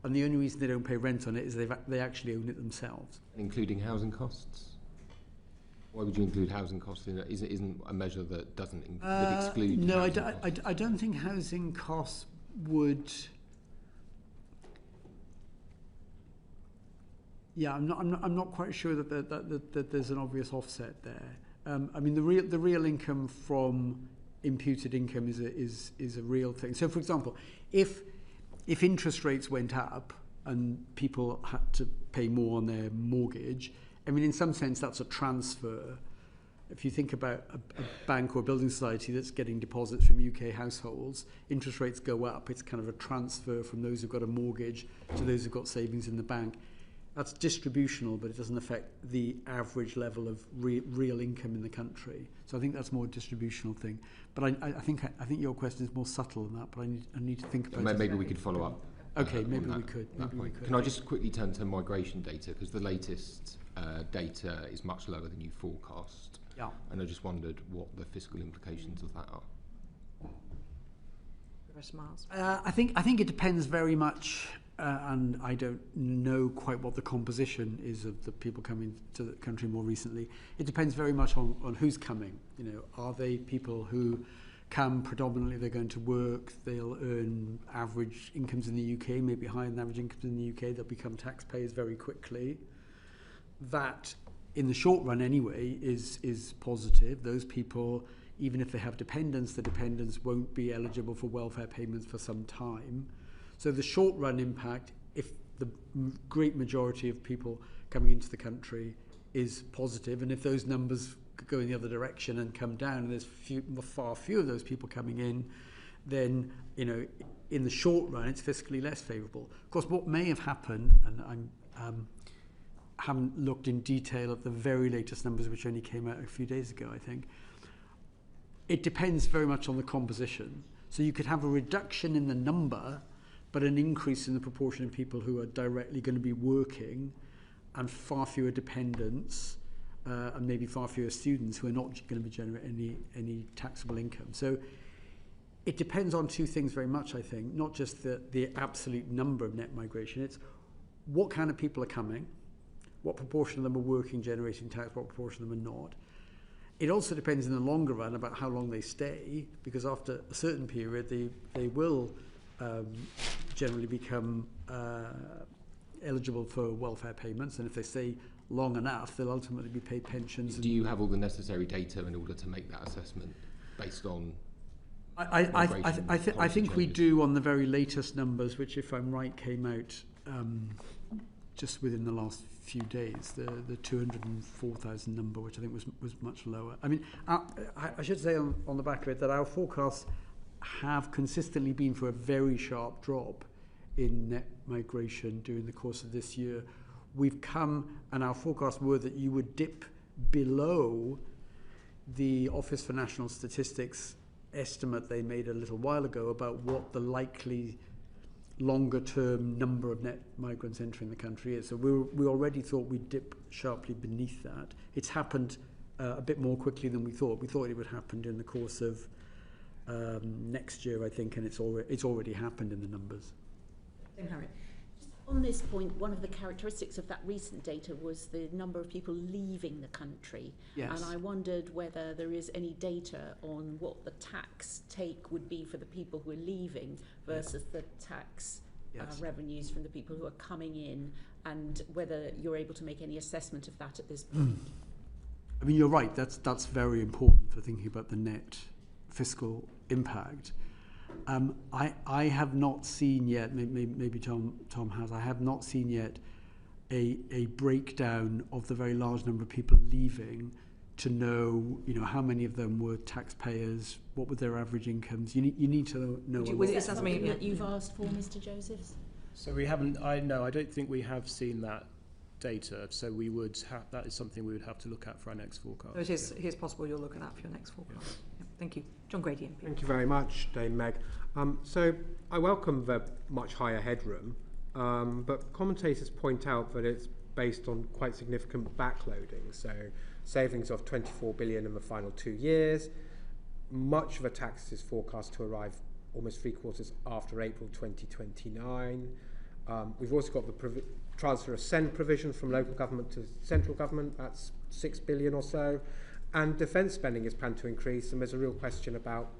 and the only reason they don't pay rent on it is they actually own it themselves. Including housing costs? Why would you include housing costs in it? Isn't a measure that doesn't that exclude? No, I don't think housing costs would. Yeah, I'm not quite sure that there's an obvious offset there. I mean, the real income from imputed income is a real thing. So, for example, if interest rates went up and people had to pay more on their mortgage, I mean, in some sense, that's a transfer. If you think about a bank or a building society that's getting deposits from UK households, interest rates go up. It's kind of a transfer from those who've got a mortgage to those who've got savings in the bank. That's distributional, but it doesn't affect the average level of real income in the country. So I think that's more a distributional thing. But I think your question is more subtle than that. But I need to think about it. Maybe we could follow up. Okay, maybe we could. Can I just quickly turn to migration data, because the latest data is much lower than you forecast. Yeah. And I just wondered what the fiscal implications of that are. Miles. I think it depends very much. And I don't know quite what the composition is of the people coming to the country more recently. It depends very much on who's coming. Are they people who come predominantly, they're going to work, they'll earn average incomes in the UK, maybe higher than average incomes in the UK, they'll become taxpayers very quickly. That, in the short run anyway, is positive. Those people, even if they have dependents, the dependents won't be eligible for welfare payments for some time. So the short-run impact, if the great majority of people coming into the country is positive, and if those numbers go in the other direction and come down, and there's far fewer of those people coming in, then in the short run it's fiscally less favourable. Of course, what may have happened, and haven't looked in detail at the very latest numbers, which only came out a few days ago, I think. It depends very much on the composition. So you could have a reduction in the number, but an increase in the proportion of people who are directly going to be working, and far fewer dependents, and maybe far fewer students who are not going to be generating any taxable income. So it depends on two things very much, I think, not just the absolute number of net migration. It's what kind of people are coming, what proportion of them are working, generating tax, what proportion of them are not. It also depends in the longer run about how long they stay, because after a certain period, they will generally become eligible for welfare payments, and if they stay long enough, they'll ultimately be paid pensions. Do you have all the necessary data in order to make that assessment based on? I think we do on the very latest numbers, which, if I'm right, came out just within the last few days. The 204,000 number, which I think was much lower. I mean, I should say on the back of it that our forecasts have consistently been for a very sharp drop in net migration during the course of this year. We've come, and our forecasts were that you would dip below the Office for National Statistics estimate they made a little while ago about what the likely longer-term number of net migrants entering the country is. So we already thought we'd dip sharply beneath that. It's happened a bit more quickly than we thought. We thought it would happen during the course of next year, I think, and it's already happened in the numbers. Harriet. On this point, one of the characteristics of that recent data was the number of people leaving the country. Yes. And I wondered whether there is any data on what the tax take would be for the people who are leaving versus the tax revenues from the people who are coming in, and whether you're able to make any assessment of that at this point. I mean, you're right. That's very important for thinking about the net fiscal impact. I have not seen yet, maybe Tom has, I have not seen yet a breakdown of the very large number of people leaving to know, how many of them were taxpayers, what were their average incomes. You need to know. Was that something that you've asked for, Mr. Josephs? So we haven't, I don't think we have seen that data, so we would have, that is something we would have to look at for our next forecast. So it is possible you'll look at that for your next forecast. Yeah. Yeah, thank you. John Grady, MP. Thank you very much, Dame Meg. So I welcome the much higher headroom, but commentators point out that it's based on quite significant backloading. So savings of 24 billion in the final 2 years. Much of the tax is forecast to arrive almost 3 quarters after April 2029. We've also got the transfer of SEND provision from local government to central government. That's 6 billion or so. And defence spending is planned to increase, and there's a real question about,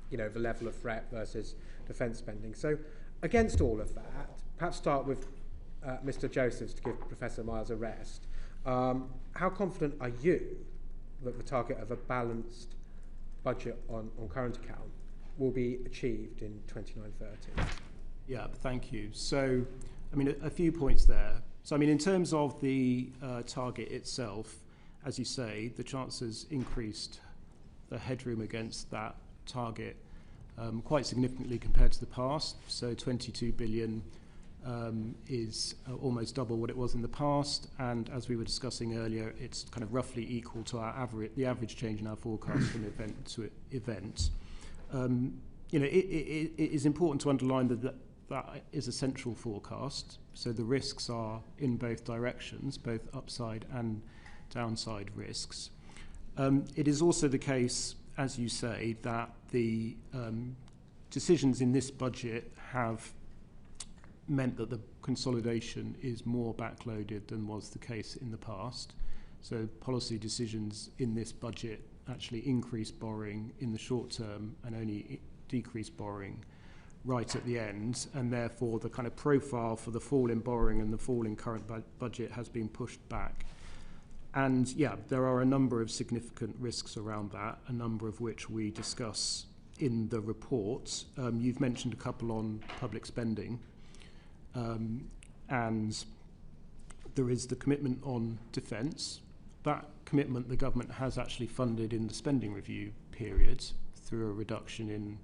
the level of threat versus defence spending. So against all of that, perhaps start with Mr. Josephs to give Professor Miles a rest. How confident are you that the target of a balanced budget on current account will be achieved in 29-30? Yeah, thank you. So, I mean, a few points there. So, I mean, in terms of the target itself, as you say, the Chancellor's increased the headroom against that target quite significantly compared to the past. So 22 billion is almost double what it was in the past, and as we were discussing earlier, it's kind of roughly equal to our the average change in our forecast from event to event. It is important to underline that is a central forecast, so the risks are in both directions, both upside and downside risks. It is also the case, as you say, that the decisions in this budget have meant that the consolidation is more backloaded than was the case in the past. So policy decisions in this budget actually increase borrowing in the short term and only decrease borrowing right at the end, and therefore the kind of profile for the fall in borrowing and the fall in current budget has been pushed back. And yeah, there are a number of significant risks around that, a number of which we discuss in the report. You've mentioned a couple on public spending, and there is the commitment on defence. That commitment the government has actually funded in the spending review period through a reduction in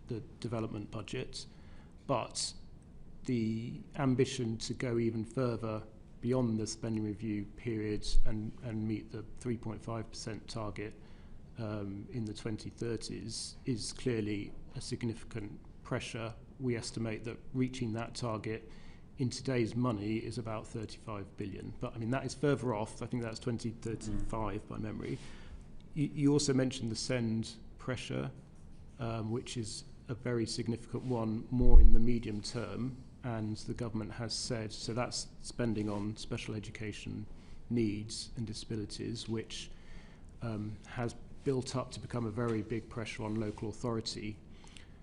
the development budget, but the ambition to go even further beyond the spending review period and meet the 3.5% target in the 2030s is clearly a significant pressure. We estimate that reaching that target in today's money is about 35 billion. But I mean, that is further off. I think that's 2035 by memory. You also mentioned the send pressure, which is a very significant one, more in the medium term. And the government has said, so that's spending on special education needs and disabilities, which has built up to become a very big pressure on local authority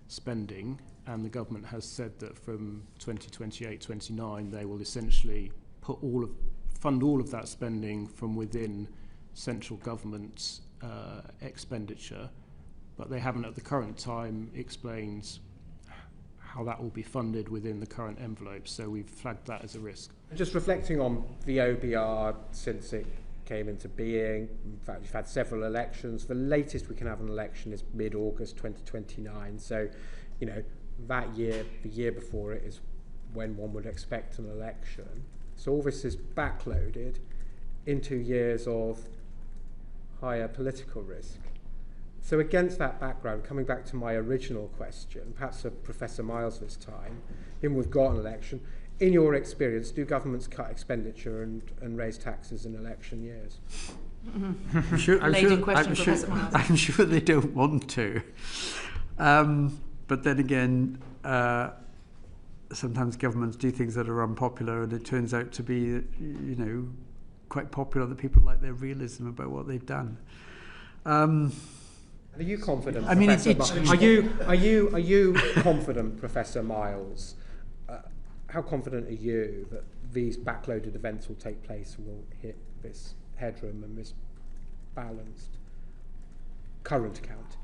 spending. And the government has said that from 2028-29 they will essentially fund all of that spending from within central government expenditure, but they haven't at the current time explained how that will be funded within the current envelope, so we've flagged that as a risk. Just reflecting on the OBR since it came into being, in fact we've had several elections. The latest we can have an election is mid-August 2029, so you know, that year, the year before it is when one would expect an election. So all this is backloaded into years of higher political risk. So against that background, coming back to my original question, perhaps for Professor Miles this time, given we've got an election, in your experience, do governments cut expenditure and raise taxes in election years? I'm sure they don't want to. But then again, sometimes governments do things that are unpopular, and it turns out to be, you know, quite popular that people like their realism about what they've done. Are you confident? I mean, are you confident, Professor Miles? How confident are you that these backloaded events will take place and will hit this headroom and this balanced current account?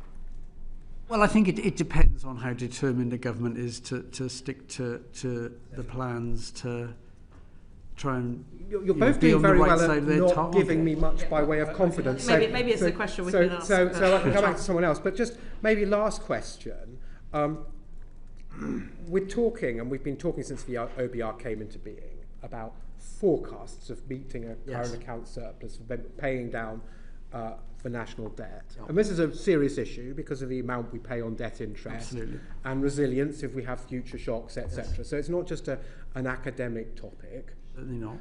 Well, I think it depends on how determined the government is to stick to the plans to try and you're both doing very well at not target. Giving me much by way of confidence. Maybe it's a question we can ask. So I can come back to someone else. But just maybe last question. We're talking, and we've been talking since the OBR came into being, about forecasts of meeting a current account surplus, paying down the national debt. Yeah. And this is a serious issue because of the amount we pay on debt interest. Absolutely. And resilience if we have future shocks, etc. Yes. So it's not just an academic topic. Certainly not.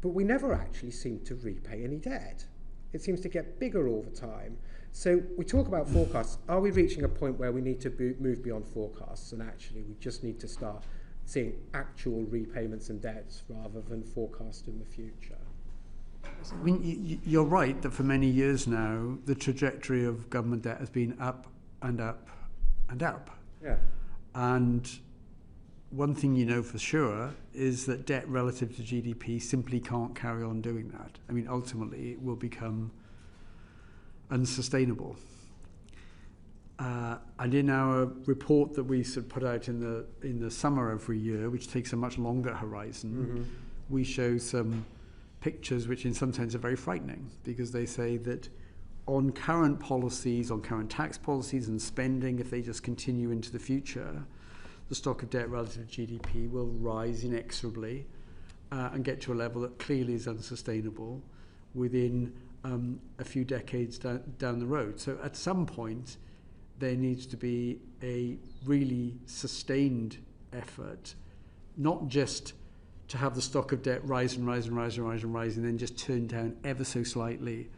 But we never actually seem to repay any debt. It seems to get bigger all the time. So we talk about forecasts. Are we reaching a point where we need to move beyond forecasts and actually we just need to start seeing actual repayments and debts rather than forecast in the future? I mean, you're right that for many years now, the trajectory of government debt has been up and up and up. Yeah. And one thing you know for sure is that debt relative to GDP simply can't carry on doing that. I mean, ultimately, it will become unsustainable. And in our report that we sort of put out in the summer every year, which takes a much longer horizon, we show some pictures which in some sense are very frightening, because they say that on current policies, on current tax policies and spending, if they just continue into the future, the stock of debt relative to GDP will rise inexorably and get to a level that clearly is unsustainable within a few decades down the road. So at some point, there needs to be a really sustained effort, not just to have the stock of debt rise and rise and rise and rise and rise and then just turn down ever so slightly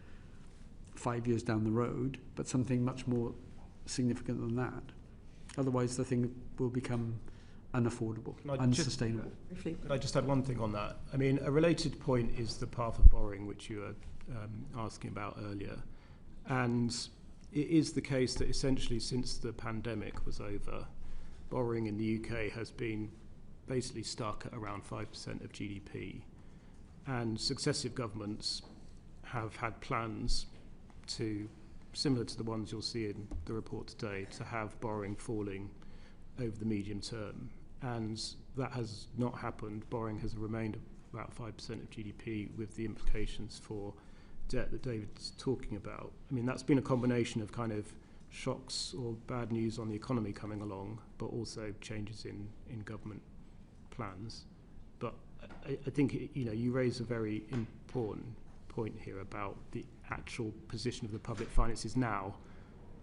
5 years down the road, but something much more significant than that. Otherwise, the thing will become unaffordable, unsustainable. Could I just add one thing on that? I mean, a related point is the path of borrowing, which you were asking about earlier. And it is the case that essentially since the pandemic was over, borrowing in the UK has been basically stuck at around 5% of GDP. And successive governments have had plans to, similar to the ones you'll see in the report today, to have borrowing falling over the medium term. And that has not happened. Borrowing has remained about 5% of GDP, with the implications for debt that David's talking about. I mean, that's been a combination of kind of shocks or bad news on the economy coming along, but also changes in government plans. But I think, you raise a very important point here about the actual position of the public finances now,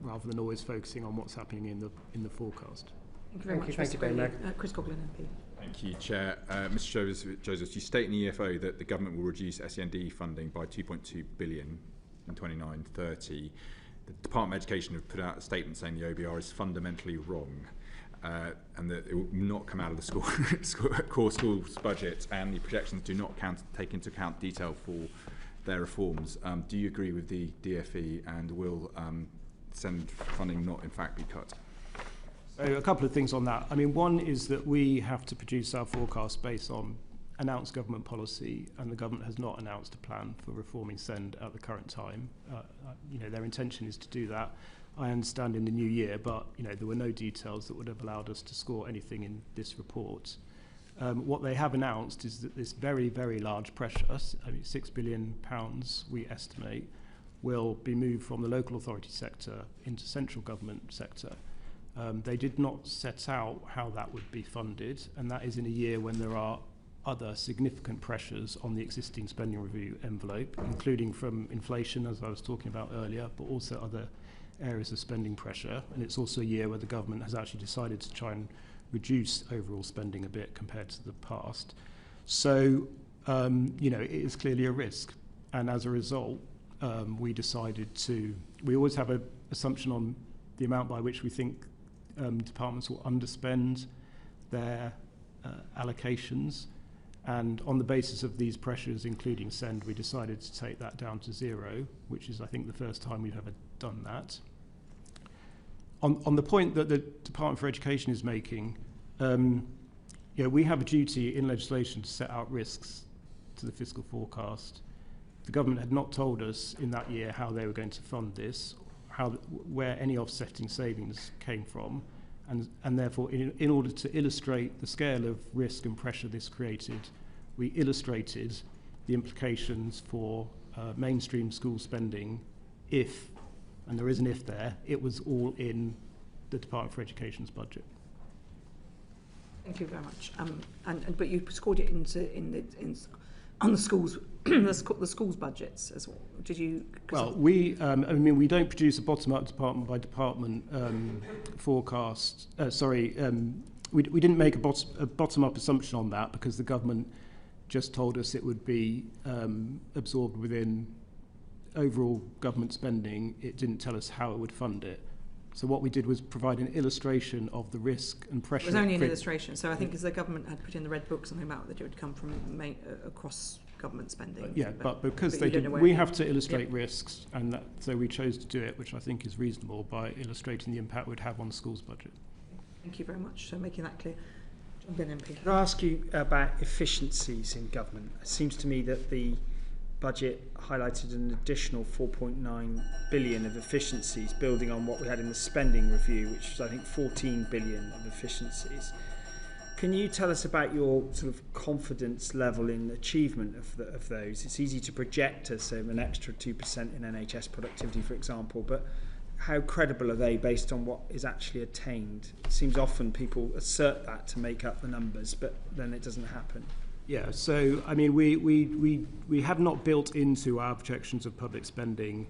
rather than always focusing on what's happening in the forecast. Thank you very much, Mr. Bailey. Chris Coughlin, MP. Thank you, Chair. Mr. Joseph, you state in the EFO that the government will reduce SEND funding by 2.2 billion in 29-30. The Department of Education have put out a statement saying the OBR is fundamentally wrong, and that it will not come out of the core schools budget, and the projections do not take into account detail for their reforms. Do you agree with the DFE, and will SEND funding not in fact be cut? So a couple of things on that. I mean, one is that we have to produce our forecast based on announced government policy, and the government has not announced a plan for reforming SEND at the current time. Their intention is to do that, I understand, in the new year, but there were no details that would have allowed us to score anything in this report. What they have announced is that this very, very large pressure, £6 billion we estimate, will be moved from the local authority sector into central government sector. They did not set out how that would be funded, and that is in a year when there are other significant pressures on the existing spending review envelope, including from inflation, as I was talking about earlier, but also other areas of spending pressure. And it's also a year where the government has actually decided to try and reduce overall spending a bit compared to the past. So, it is clearly a risk. And as a result, we decided we always have an assumption on the amount by which we think departments will underspend their allocations. And on the basis of these pressures, including SEND, we decided to take that down to 0, which is, I think, the first time we've ever done that. On the point that the Department for Education is making, we have a duty in legislation to set out risks to the fiscal forecast. The government had not told us in that year how they were going to fund this, where any offsetting savings came from, and therefore, in order to illustrate the scale of risk and pressure this created, we illustrated the implications for mainstream school spending if, and there is an if there, it was all in the Department for Education's budget. Thank you very much. But you scored it on the schools, the schools budgets as well. Did you? Well, we don't produce a bottom-up department by department forecast. We didn't make a bottom-up assumption on that because the government just told us it would be absorbed within overall government spending. It didn't tell us how it would fund it. So what we did was provide an illustration of the risk and pressure. It was only an illustration. So I think as the government had put in the red book something about that it would come from across government spending. But because we have to illustrate risks, and so we chose to do it, which I think is reasonable, by illustrating the impact it would have on the school's budget. Thank you very much for making that clear. John Bin MP. Could I ask you about efficiencies in government? It seems to me that the budget highlighted an additional 4.9 billion of efficiencies, building on what we had in the spending review, which was, I think, 14 billion of efficiencies. Can you tell us about your sort of confidence level in achievement of those? It's easy to project as an extra 2% in NHS productivity, for example, but how credible are they based on what is actually attained? It seems often people assert that to make up the numbers, but then it doesn't happen. Yeah, so I mean, we have not built into our projections of public spending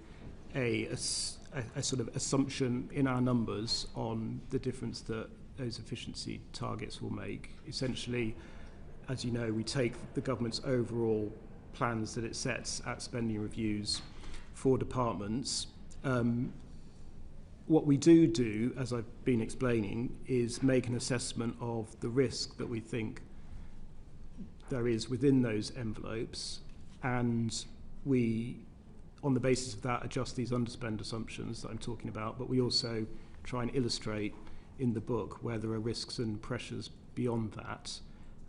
a sort of assumption in our numbers on the difference that those efficiency targets will make. Essentially, as you know, we take the government's overall plans that it sets at spending reviews for departments. What we do, as I've been explaining, is make an assessment of the risk that we think there is within those envelopes, and we, on the basis of that, adjust these underspend assumptions that I'm talking about, but we also try and illustrate in the book where there are risks and pressures beyond that.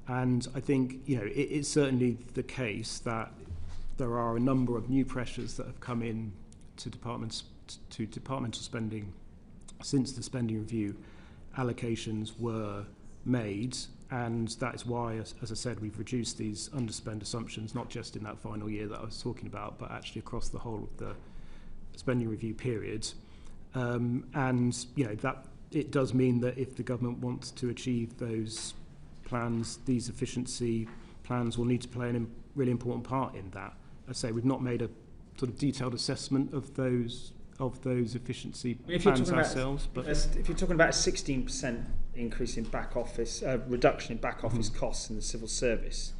And I think, it's certainly the case that there are a number of new pressures that have come in to departmental spending since the spending review allocations were made, and that is why, as I said, we've reduced these underspend assumptions, not just in that final year that I was talking about, but actually across the whole of the spending review period. That it does mean that if the government wants to achieve those plans, these efficiency plans will need to play a really important part in that. I say we've not made a sort of detailed assessment of those efficiency plans ourselves. But if you're talking about a 16% increase in back office, reduction in back office costs in the civil service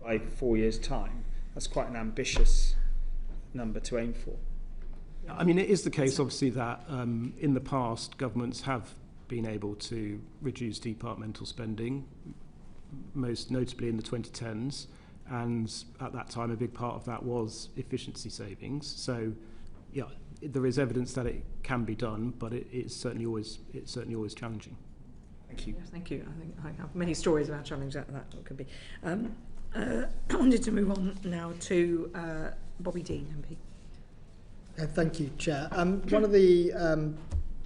by 4 years' time, that's quite an ambitious number to aim for. I mean, it is the case, obviously, that in the past, governments have been able to reduce departmental spending, most notably in the 2010s, and at that time, a big part of that was efficiency savings. So, yeah, there is evidence that it can be done, but it's certainly always challenging. Thank you. Yes, thank you. I think I have many stories about challenge that could be. I wanted to move on now to Bobby Dean, MP. Thank you, Chair. One of the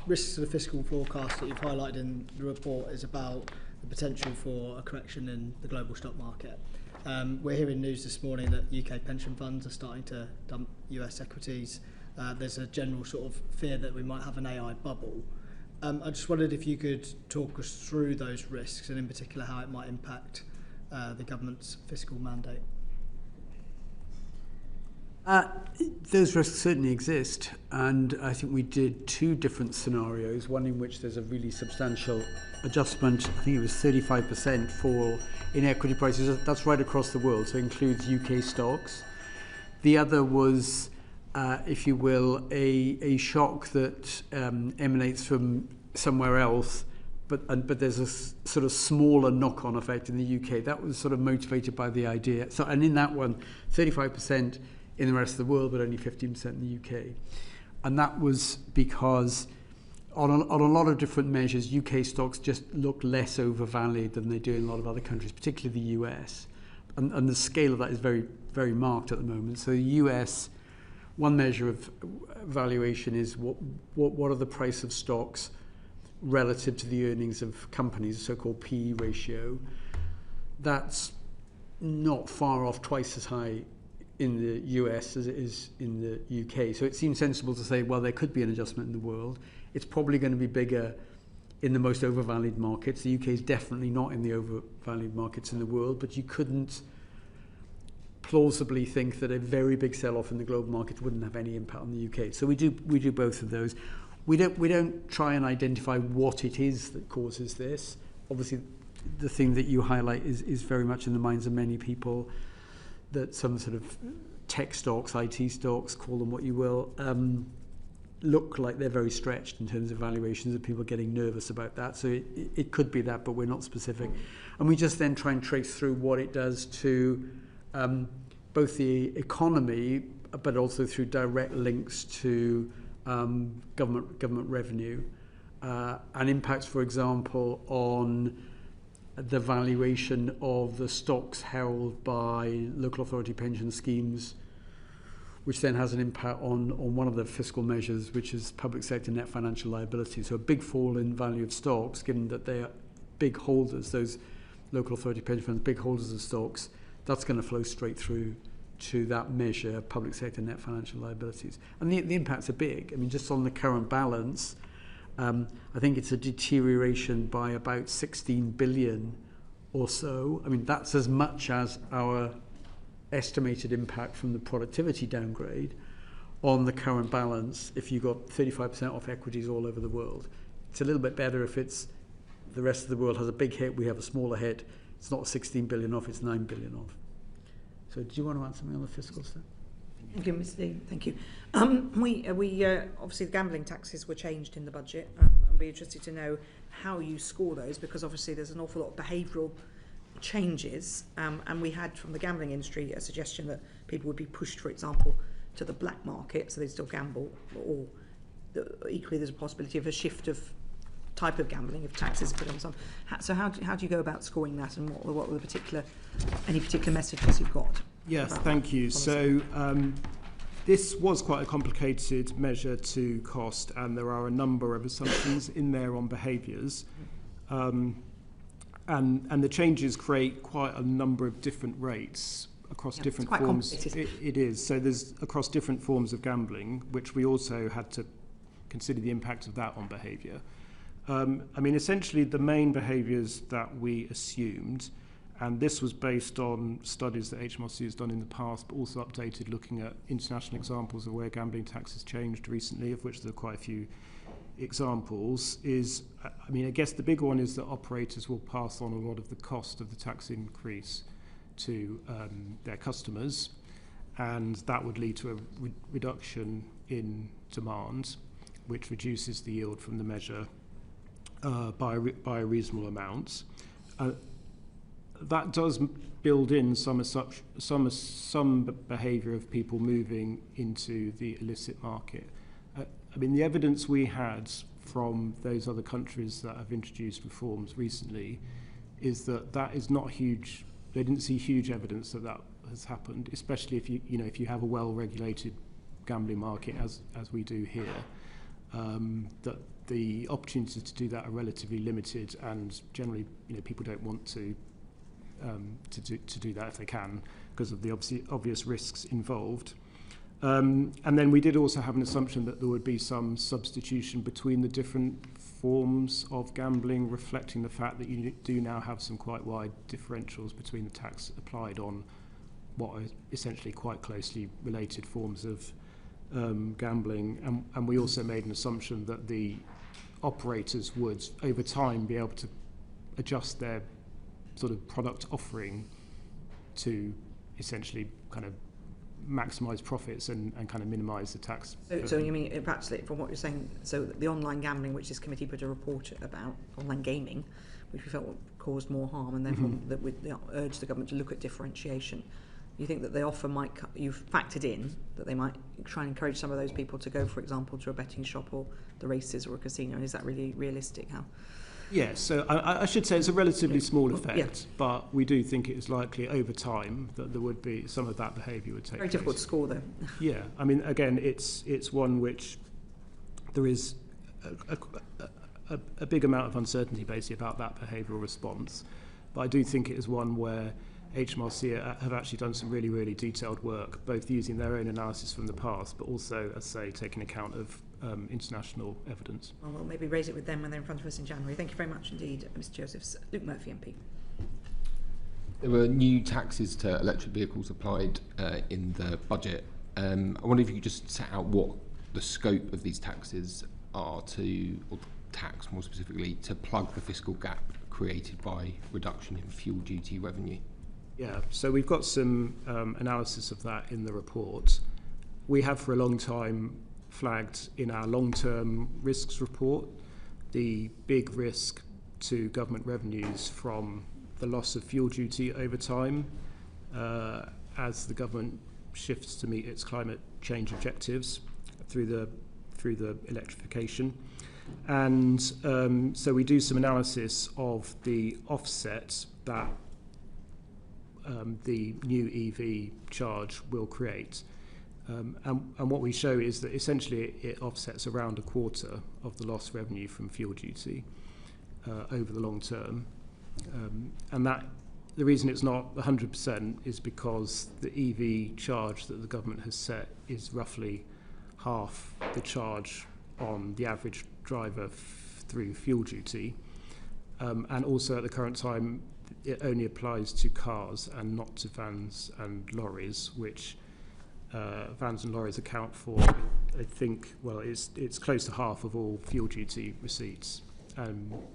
risks of the fiscal forecast that you've highlighted in the report is about the potential for a correction in the global stock market. We're hearing news this morning that UK pension funds are starting to dump US equities. There's a general sort of fear that we might have an AI bubble. I just wondered if you could talk us through those risks and in particular how it might impact the government's fiscal mandate. Those risks certainly exist, and I think we did two different scenarios, one in which there's a really substantial adjustment. I think it was 35% fall in equity prices. That's right across the world, so it includes UK stocks. The other was, if you will, a shock that emanates from somewhere else, but there's a sort of smaller knock-on effect in the UK. That was sort of motivated by the idea. So, and in that one, 35% in the rest of the world, but only 15% in the UK. And that was because on a lot of different measures, UK stocks just look less overvalued than they do in a lot of other countries, particularly the US. And the scale of that is very, very marked at the moment. So the US, one measure of valuation is what are the price of stocks relative to the earnings of companies, a so-called PE ratio. That's not far off twice as high in the US as it is in the UK. So it seems sensible to say, well, there could be an adjustment in the world. It's probably going to be bigger in the most overvalued markets. The UK is definitely not in the overvalued markets in the world, but you couldn't plausibly think that a very big sell-off in the global markets wouldn't have any impact on the UK. So we do both of those. We don't try and identify what it is that causes this. Obviously, the thing that you highlight is very much in the minds of many people, that some sort of tech stocks, IT stocks, call them what you will, look like they're very stretched in terms of valuations, and people are getting nervous about that. So it could be that, but we're not specific. And we just then try and trace through what it does to both the economy, but also through direct links to government revenue, and impacts, for example, on the valuation of the stocks held by local authority pension schemes, which then has an impact on one of the fiscal measures, which is public sector net financial liability. So a big fall in value of stocks, given that they are big holders, those local authority pension funds, big holders of stocks, that's going to flow straight through to that measure, public sector net financial liabilities. And the impacts are big. I mean, just on the current balance, I think it's a deterioration by about 16 billion or so. I mean, that's as much as our estimated impact from the productivity downgrade on the current balance if you got 35% off equities all over the world. It's a little bit better if it's the rest of the world has a big hit, we have a smaller hit. It's not 16 billion off, it's 9 billion off. So do you want to add something on the fiscal stuff? Thank you, Mr. Dean. Thank you. We obviously the gambling taxes were changed in the budget. I'd be interested to know how you score those, because obviously there's an awful lot of behavioural changes, and we had from the gambling industry a suggestion that people would be pushed, for example, to the black market, so they still gamble, or equally there's a possibility of a shift of type of gambling if taxes are put on some. So how do you go about scoring that, and what were the any particular messages you've got? Yes, thank you. So this was quite a complicated measure to cost, and there are a number of assumptions in there on behaviours. And the changes create quite a number of different rates across different forms. It is. So there's across different forms of gambling, which we also had to consider the impact of that on behaviour. I mean, essentially the main behaviours that we assumed, And this was based on studies that HMRC has done in the past, but also updated looking at international examples of where gambling tax has changed recently, of which there are quite a few examples. I guess the big one is that operators will pass on a lot of the cost of the tax increase to their customers, and that would lead to a reduction in demand, which reduces the yield from the measure by a reasonable amount. That does build in some behaviour of people moving into the illicit market. The evidence we had from those other countries that have introduced reforms recently is that is not huge. They didn't see huge evidence that has happened, especially if you have a well-regulated gambling market as we do here. That the opportunities to do that are relatively limited, and generally, people don't want to do that if they can because of the obvious risks involved. And then we did also have an assumption that there would be some substitution between the different forms of gambling, reflecting the fact that you do now have some quite wide differentials between the tax applied on what are essentially quite closely related forms of gambling. And we also made an assumption that the operators would, over time, be able to adjust their sort of product offering to essentially kind of maximise profits and kind of minimise the tax. So you mean, in fact, from what you're saying, so the online gambling, which this committee put a report about, online gaming, which we felt caused more harm, and therefore that we urged the government to look at differentiation. You think that the offer might, you've factored in that they might try and encourage some of those people to go, for example, to a betting shop or the races or a casino, and is that really realistic? How? Yes, so I should say it's a relatively small effect, but we do think it is likely over time that there would be some of that behaviour would take place. Very difficult to score, though. Yeah, again, it's one which there is a big amount of uncertainty basically about that behavioural response, but I do think it is one where HMRC have actually done some really, really detailed work, both using their own analysis from the past, but also, as I say, taking account of international evidence. Well, we'll maybe raise it with them when they're in front of us in January. Thank you very much indeed, Mr. Josephs. Luke Murphy, MP. There were new taxes to electric vehicles applied in the budget. I wonder if you could just set out what the scope of these taxes are to, or tax more specifically, to plug the fiscal gap created by reduction in fuel duty revenue. Yeah, so we've got some analysis of that in the report. We have for a long time flagged in our long-term risks report the big risk to government revenues from the loss of fuel duty over time as the government shifts to meet its climate change objectives through the electrification. And so we do some analysis of the offset that the new EV charge will create. And what we show is that essentially it offsets around a quarter of the lost revenue from fuel duty over the long term. And that the reason it's not 100% is because the EV charge that the government has set is roughly half the charge on the average driver through fuel duty. And also at the current time, it only applies to cars and not to vans and lorries, which vans and lorries account for, I think, well, it's close to half of all fuel duty receipts.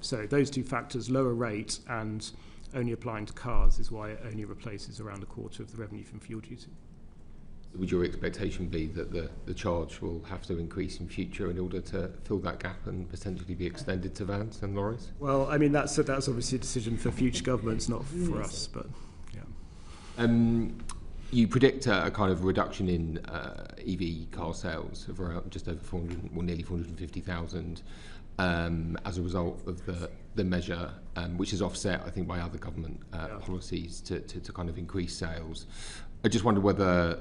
So those two factors, lower rate and only applying to cars, is why it only replaces around a quarter of the revenue from fuel duty. Would your expectation be that the charge will have to increase in future in order to fill that gap and potentially be extended to vans and lorries? Well, I mean, that's obviously a decision for future governments, not for us, but yeah. You predict a kind of reduction in EV car sales of around just over 400, well, nearly 450,000 as a result of the measure, which is offset, I think, by other government policies to kind of increase sales. I just wonder whether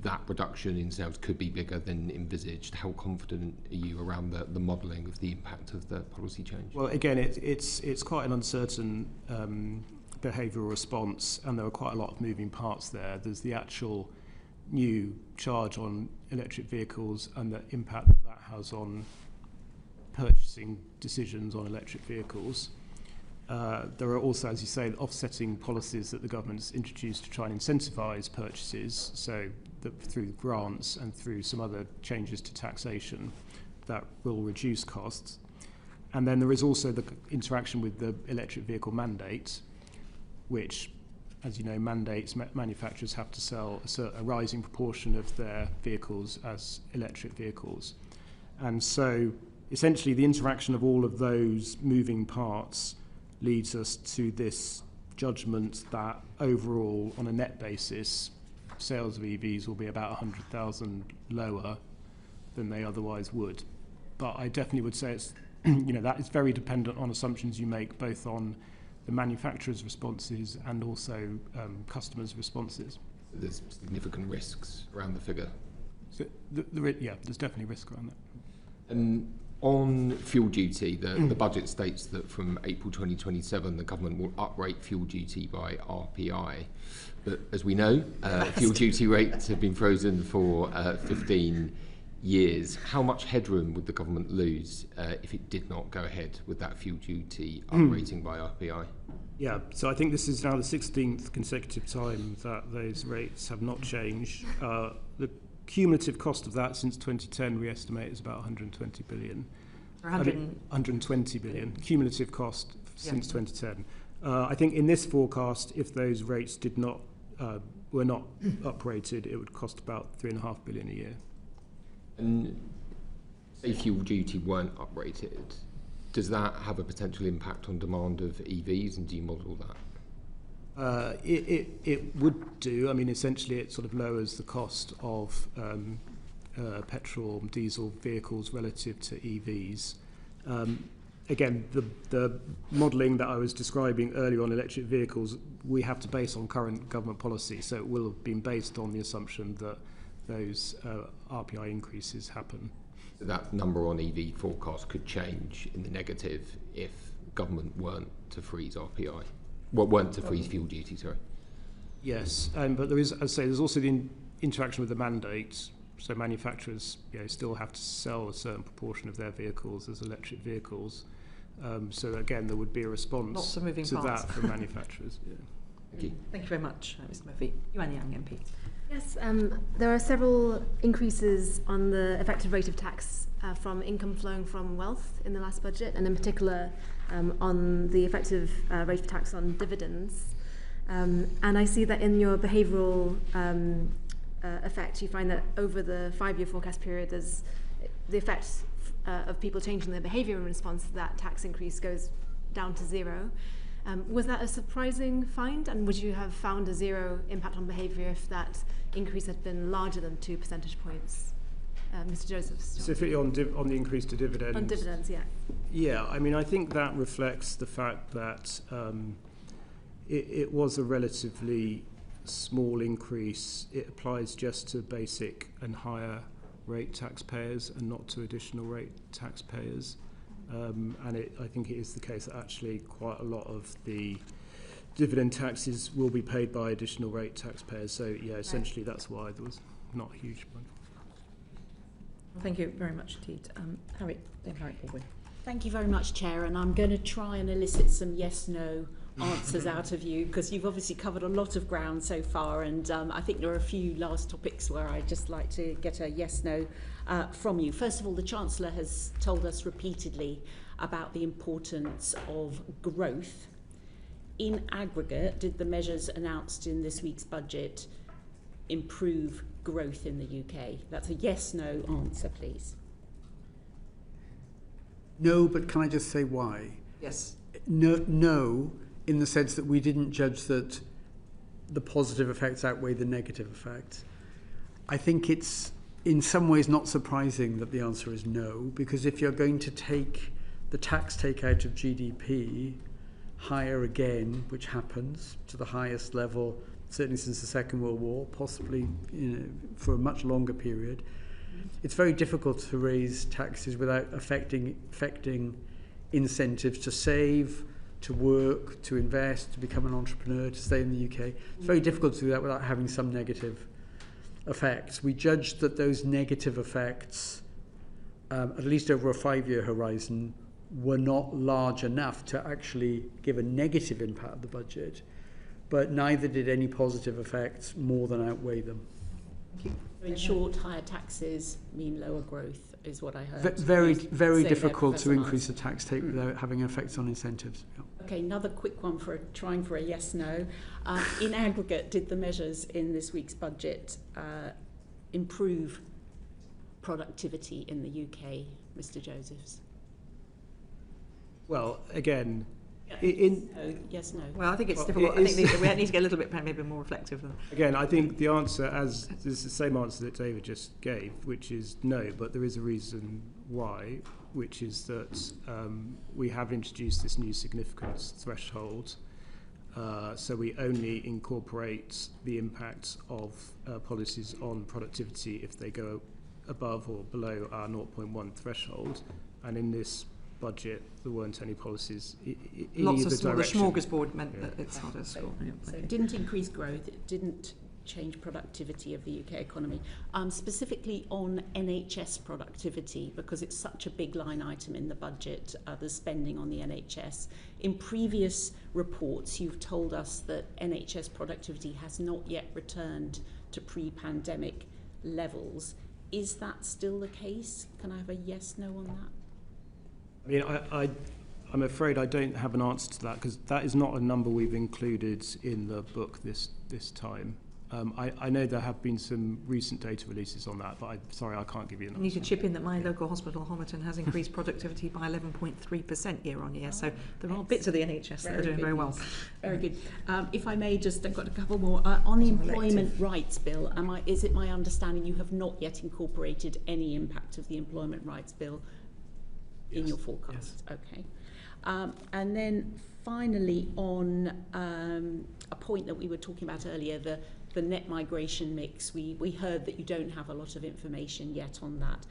that reduction in sales could be bigger than envisaged. How confident are you around the modelling of the impact of the policy change? Well, again, it's quite an uncertain behavioural response, and there are quite a lot of moving parts there. There's the actual new charge on electric vehicles and the impact that has on purchasing decisions on electric vehicles. There are also, as you say, offsetting policies that the government's introduced to try and incentivise purchases, so through grants and through some other changes to taxation that will reduce costs. And then there is also the interaction with the electric vehicle mandate, which, as you know, mandates manufacturers have to sell a rising proportion of their vehicles as electric vehicles. And so essentially the interaction of all of those moving parts leads us to this judgment that overall, on a net basis, sales of EVs will be about 100,000 lower than they otherwise would. But I definitely would say it's, that is very dependent on assumptions you make both on the manufacturer's responses and also customers' responses. There's significant risks around the figure. So there's definitely risk around that. And on fuel duty, the budget states that from April 2027 the government will uprate fuel duty by RPI. But as we know, fuel duty rates have been frozen for 15 years. How much headroom would the government lose if it did not go ahead with that fuel duty uprating by RPI? Yeah, so I think this is now the 16th consecutive time that those rates have not changed. The cumulative cost of that since 2010 we estimate is about 120 billion. 120 billion cumulative cost since 2010. I think in this forecast, if those rates were not uprated, it would cost about 3.5 billion a year. And say fuel duty weren't uprated, does that have a potential impact on demand of EVs, and do you model that? It would do. I mean, essentially it sort of lowers the cost of petrol and diesel vehicles relative to EVs. Again, the modelling that I was describing earlier on electric vehicles, we have to base on current government policy, so it will have been based on the assumption that those RPI increases happen. So that number on EV forecast could change in the negative if government weren't to freeze RPI. Well, weren't to freeze fuel duty, sorry. Yes, but there is, as I say, there's also the interaction with the mandates. So manufacturers still have to sell a certain proportion of their vehicles as electric vehicles. So again, there would be a response to that from manufacturers. Yeah. Thank you. Thank you very much, Mr. Murphy. Yuan Yang, MP. Yes, there are several increases on the effective rate of tax from income flowing from wealth in the last budget, and in particular on the effective rate of tax on dividends. And I see that in your behavioural effect, you find that over the 5-year forecast period, there's the effect of people changing their behaviour in response to that tax increase goes down to 0. Was that a surprising find, and would you have found a 0 impact on behaviour if that increase had been larger than 2 percentage points? Mr. Josephs. Specifically on the increase to dividends? On dividends, yeah. Yeah, I mean, I think that reflects the fact that it was a relatively small increase. It applies just to basic and higher rate taxpayers and not to additional rate taxpayers. And I think it is the case that actually quite a lot of the dividend taxes will be paid by additional rate taxpayers. So yeah, essentially that's why there was not a huge one. Thank you very much indeed. Harry Baldwin. Thank you very much, Chair, and I'm going to try and elicit some yes-no answers out of you, because you've obviously covered a lot of ground so far, and I think there are a few last topics where I'd just like to get a yes-no from you. First of all, the Chancellor has told us repeatedly about the importance of growth. In aggregate, did the measures announced in this week's budget improve growth in the UK? That's a yes-no answer, please. No, but can I just say why? Yes. No, in the sense that we didn't judge that the positive effects outweigh the negative effects. I think it's in some ways not surprising that the answer is no, because if you're going to take the tax take out of GDP higher again, which happens to the highest level certainly since the Second World War, possibly for a much longer period, it's very difficult to raise taxes without affecting incentives to save, to work, to invest, to become an entrepreneur, to stay in the UK. It's very difficult to do that without having some negative effects. We judged that those negative effects, at least over a 5-year horizon, were not large enough to actually give a negative impact of the budget, but neither did any positive effects more than outweigh them. In short, higher taxes mean lower growth, is what I heard. Very difficult to increase the tax take without having effects on incentives. Yeah. Okay, another quick one for trying for a yes/no. In aggregate, did the measures in this week's budget improve productivity in the UK, Mr. Josephs? Well, again, yes, no. Well, I think it's difficult. I think we need to get a little bit maybe more reflective. Again, I think the answer is the same answer that David just gave, which is no, but there is a reason why, which is that we have introduced this new significance threshold. So we only incorporate the impact of policies on productivity if they go above or below our 0.1 threshold. And in this budget, there weren't any policies in Lots either of direction. The smorgasbord meant that it's not a score. So it didn't increase growth, it didn't change productivity of the UK economy. Specifically on NHS productivity, because it's such a big line item in the budget, the spending on the NHS. In previous reports, you've told us that NHS productivity has not yet returned to pre-pandemic levels. Is that still the case? Can I have a yes/no on that? I mean, I'm afraid I don't have an answer to that because that is not a number we've included in the book this time. I know there have been some recent data releases on that, but sorry, I can't give you an answer. I need to chip in that my local hospital, Homerton, has increased productivity by 11.3% year on year. So there are bits of the NHS that are doing very well. Very good. If I may, just I've got a couple more. On the Employment Rights Bill, is it my understanding you have not yet incorporated any impact of the Employment Rights Bill in your forecast? Yes. Okay. And then finally on a point that we were talking about earlier, the net migration mix, we heard that you don't have a lot of information yet on that.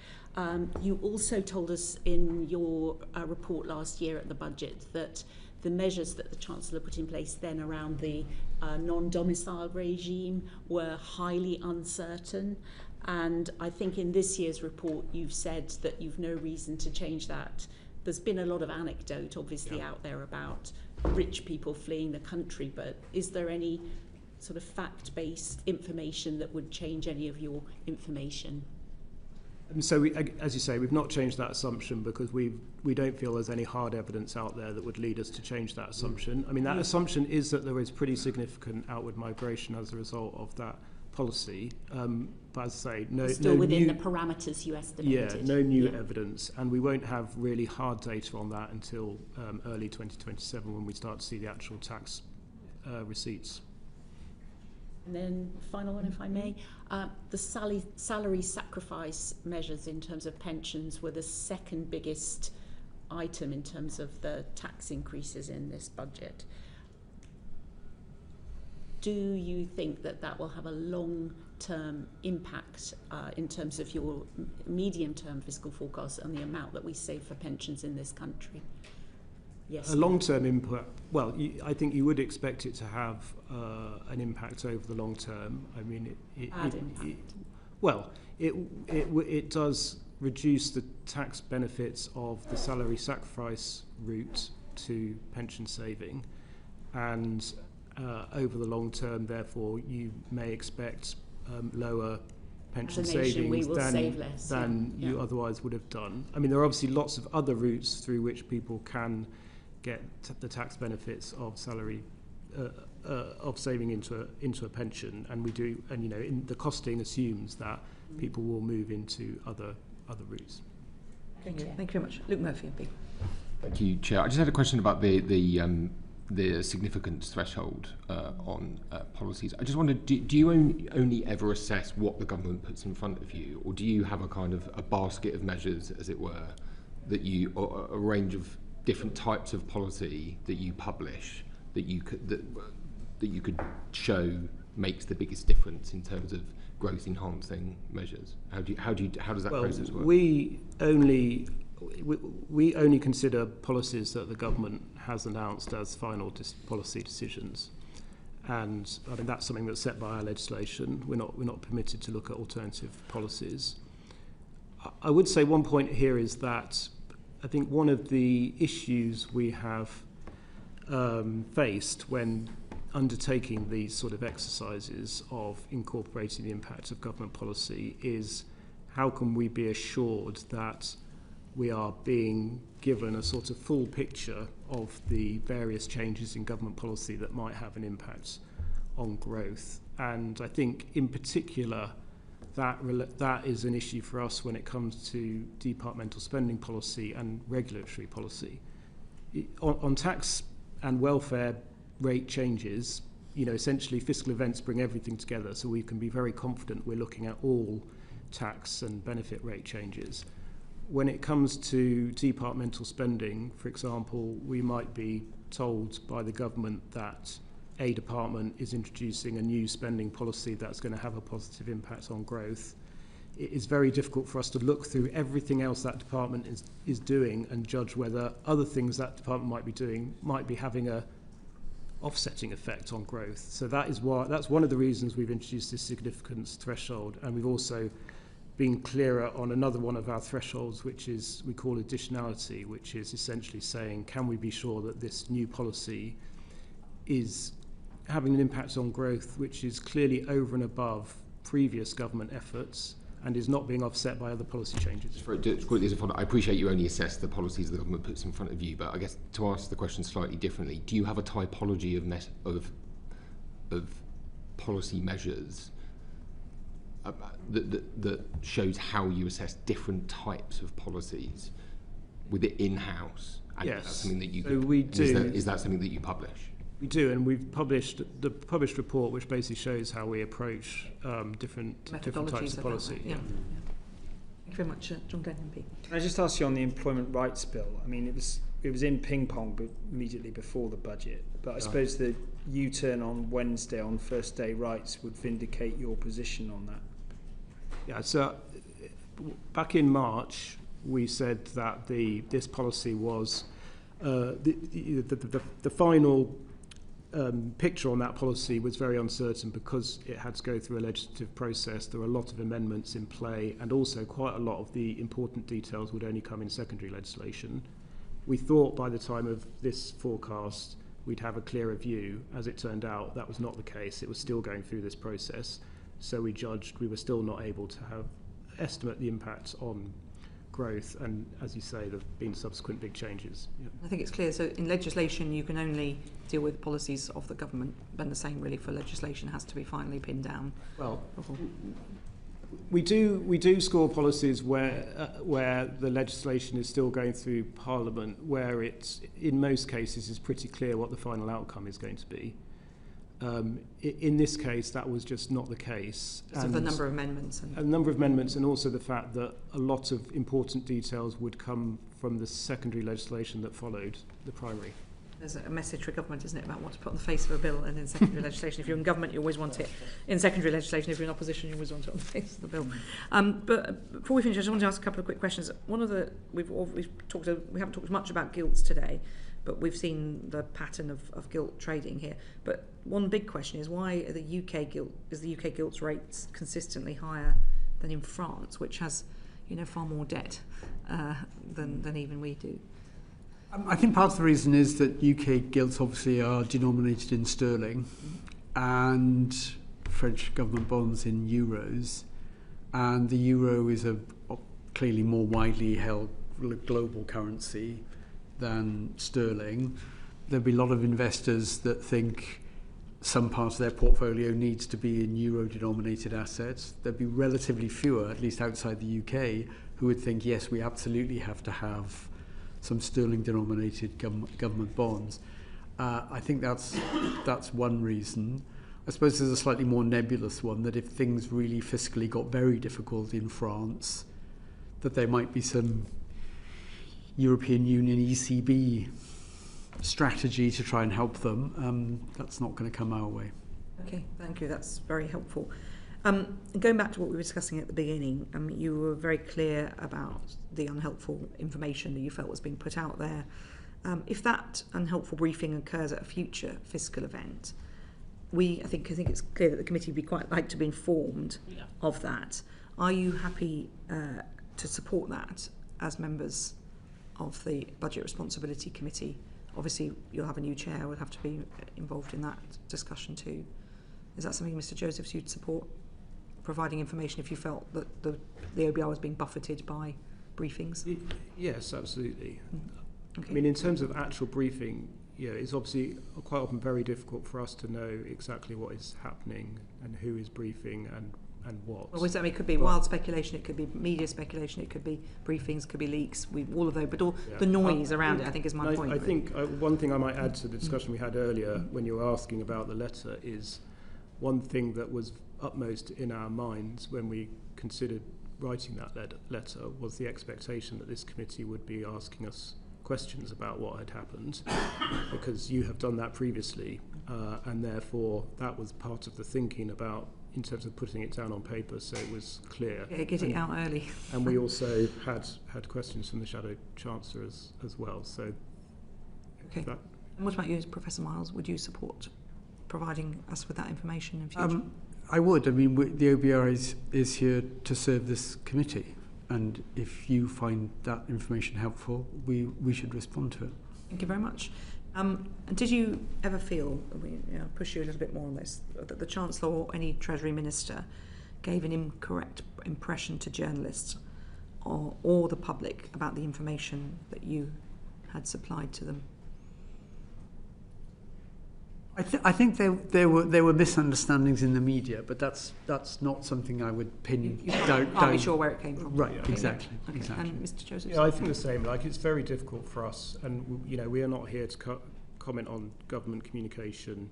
You also told us in your report last year at the budget that the measures that the Chancellor put in place then around the non-domicile regime were highly uncertain. And I think in this year's report you've said that you've no reason to change that. There's been a lot of anecdote obviously out there about rich people fleeing the country, but is there any sort of fact-based information that would change any of your information? So, as you say, we've not changed that assumption because we don't feel there's any hard evidence out there that would lead us to change that assumption. I mean, that assumption is that there is pretty significant outward migration as a result of that policy. But as I say, still within the parameters you estimated. Yeah, no new evidence, and we won't have really hard data on that until early 2027 when we start to see the actual tax receipts. And then final one, if I may, the salary sacrifice measures in terms of pensions were the second biggest item in terms of the tax increases in this budget. Do you think that that will have a long-term impact in terms of your medium-term fiscal forecast and the amount that we save for pensions in this country? Yes. A long-term impact, well, I think you would expect it to have an impact over the long term. I mean, it does reduce the tax benefits of the salary sacrifice route to pension saving, and over the long term, therefore, you may expect lower pension savings than you otherwise would have done. I mean, there are obviously lots of other routes through which people can get the tax benefits of salary of saving into a pension, and we do, and the costing assumes that people will move into other routes. Thank you very much. Luke Murphy, MP. Thank you, Chair. I just had a question about the significance threshold on policies. I just wondered, do you only ever assess what the government puts in front of you, or do you have a kind of a basket of measures, as it were, that or a range of different types of policy that you publish that you could show makes the biggest difference in terms of growth enhancing measures? How does that process work? We only consider policies that the government has announced as final policy decisions, and I mean that's something that's set by our legislation. We're not permitted to look at alternative policies. I would say one point here is that I think one of the issues we have faced when undertaking these sort of exercises of incorporating the impact of government policy is how can we be assured that we are being given a sort of full picture of the various changes in government policy that might have an impact on growth. And I think in particular that is an issue for us when it comes to departmental spending policy and regulatory policy. On tax and welfare rate changes, essentially fiscal events bring everything together, so we can be very confident we're looking at all tax and benefit rate changes. When it comes to departmental spending, for example, we might be told by the government that a department is introducing a new spending policy that's going to have a positive impact on growth. It is very difficult for us to look through everything else that department is doing and judge whether other things that department might be doing might be having a offsetting effect on growth. So that's one of the reasons we've introduced this significance threshold, and we've also been clearer on another one of our thresholds, which is we call additionality, which is essentially saying, can we be sure that this new policy is having an impact on growth which is clearly over and above previous government efforts and is not being offset by other policy changes. I appreciate you only assess the policies the government puts in front of you, but I guess to ask the question slightly differently, do you have a typology of policy measures that shows how you assess different types of policies with it in-house? And yes. Is that something that you so we do. Is that something that you publish? We do, and we've published the published report, which basically shows how we approach different types of policy. Yeah. Thank you very much, John Glenn MP. Can I just ask you on the employment rights bill? I mean, it was in ping pong immediately before the budget, but I suppose the U-turn on Wednesday on first day rights would vindicate your position on that. Yeah. So back in March, we said that this policy was the final. Picture on that policy was very uncertain because it had to go through a legislative process. There were a lot of amendments in play, and also quite a lot of the important details would only come in secondary legislation. We thought by the time of this forecast we'd have a clearer view. As it turned out, that was not the case. It was still going through this process, so we judged we were still not able to estimate the impact on growth, and as you say, there have been subsequent big changes. Yeah. I think it's clear, so in legislation you can only deal with policies of the government, and the same really for legislation has to be finally pinned down. Well, we do score policies where the legislation is still going through Parliament, where it's in most cases is pretty clear what the final outcome is going to be. In this case, that was just not the case. So the number of amendments. A number of amendments, and also the fact that a lot of important details would come from the secondary legislation that followed the primary. There's a message for government, isn't it, about what to put on the face of a bill and in secondary legislation. If you're in government, you always want it in secondary legislation. If you're in opposition, you always want it on the face of the bill. But before we finish, I just want to ask a couple of quick questions. One of the we haven't talked much about gilts today, but we've seen the pattern of gilt trading here. But one big question is, why are the UK gilts rates consistently higher than in France, which has far more debt than even we do? I think part of the reason is that UK gilts obviously are denominated in sterling and French government bonds in euros, and the euro is a clearly more widely held global currency than sterling. There'll be a lot of investors that think some part of their portfolio needs to be in euro-denominated assets. There'll be relatively fewer, at least outside the UK, who would think, yes, we absolutely have to have some sterling-denominated government bonds. I think that's one reason. I suppose there's a slightly more nebulous one, that if things really fiscally got very difficult in France, that there might be some European Union ECB strategy to try and help them. That's not going to come our way. Okay, thank you. That's very helpful. Going back to what we were discussing at the beginning, you were very clear about the unhelpful information that you felt was being put out there. If that unhelpful briefing occurs at a future fiscal event, I think it's clear that the committee would be quite like to be informed of that. Are you happy to support that as members of the Budget Responsibility Committee. Obviously, you'll have a new chair, would have to be involved in that discussion too. Is that something, Mr. Josephs, you'd support? Providing information if you felt that the OBR was being buffeted by briefings? Yes, absolutely. Okay. I mean, in terms of actual briefing, it's obviously quite often very difficult for us to know exactly what is happening and who is briefing and what. Well, it could be wild speculation, it could be media speculation, it could be briefings, it could be leaks, all of those, but all the noise around it, I think, is my point. I think one thing I might add to the discussion we had earlier when you were asking about the letter is one thing that was upmost in our minds when we considered writing that letter was the expectation that this committee would be asking us questions about what had happened, because you have done that previously, and therefore that was part of the thinking about in terms of putting it down on paper so it was clear. Yeah, get it out early. And we also had questions from the Shadow Chancellor as well. So okay. And what about you, Professor Miles? Would you support providing us with that information in future? I would. I mean, the OBR is here to serve this committee, and if you find that information helpful, we should respond to it. Thank you very much. And did you ever feel, push you a little bit more on this, that the Chancellor or any Treasury Minister gave an incorrect impression to journalists or the public about the information that you had supplied to them? I think there were misunderstandings in the media, but that's not something I would pin down. You can't be sure where it came from. Right, exactly. Okay. Exactly. And Mr. Joseph? Yeah, I think the same. Like, it's very difficult for us, and we are not here to comment on government communication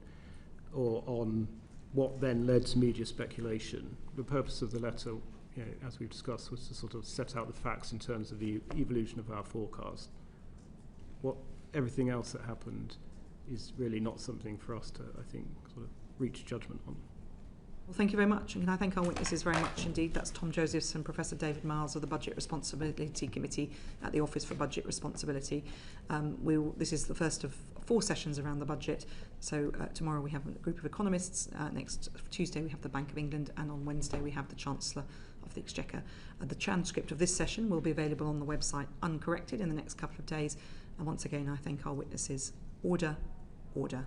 or on what then led to media speculation. The purpose of the letter, as we've discussed, was to sort of set out the facts in terms of the evolution of our forecast. Everything else that happened is really not something for us to, I think, sort of reach judgment on. Well, thank you very much, and can I thank our witnesses very much indeed. That's Tom Josephs and Professor David Miles of the Budget Responsibility Committee at the Office for Budget Responsibility. This is the first of 4 sessions around the budget, so tomorrow we have a group of economists, next Tuesday we have the Bank of England, and on Wednesday we have the Chancellor of the Exchequer. The transcript of this session will be available on the website uncorrected in the next couple of days, and once again I thank our witnesses. Order, order.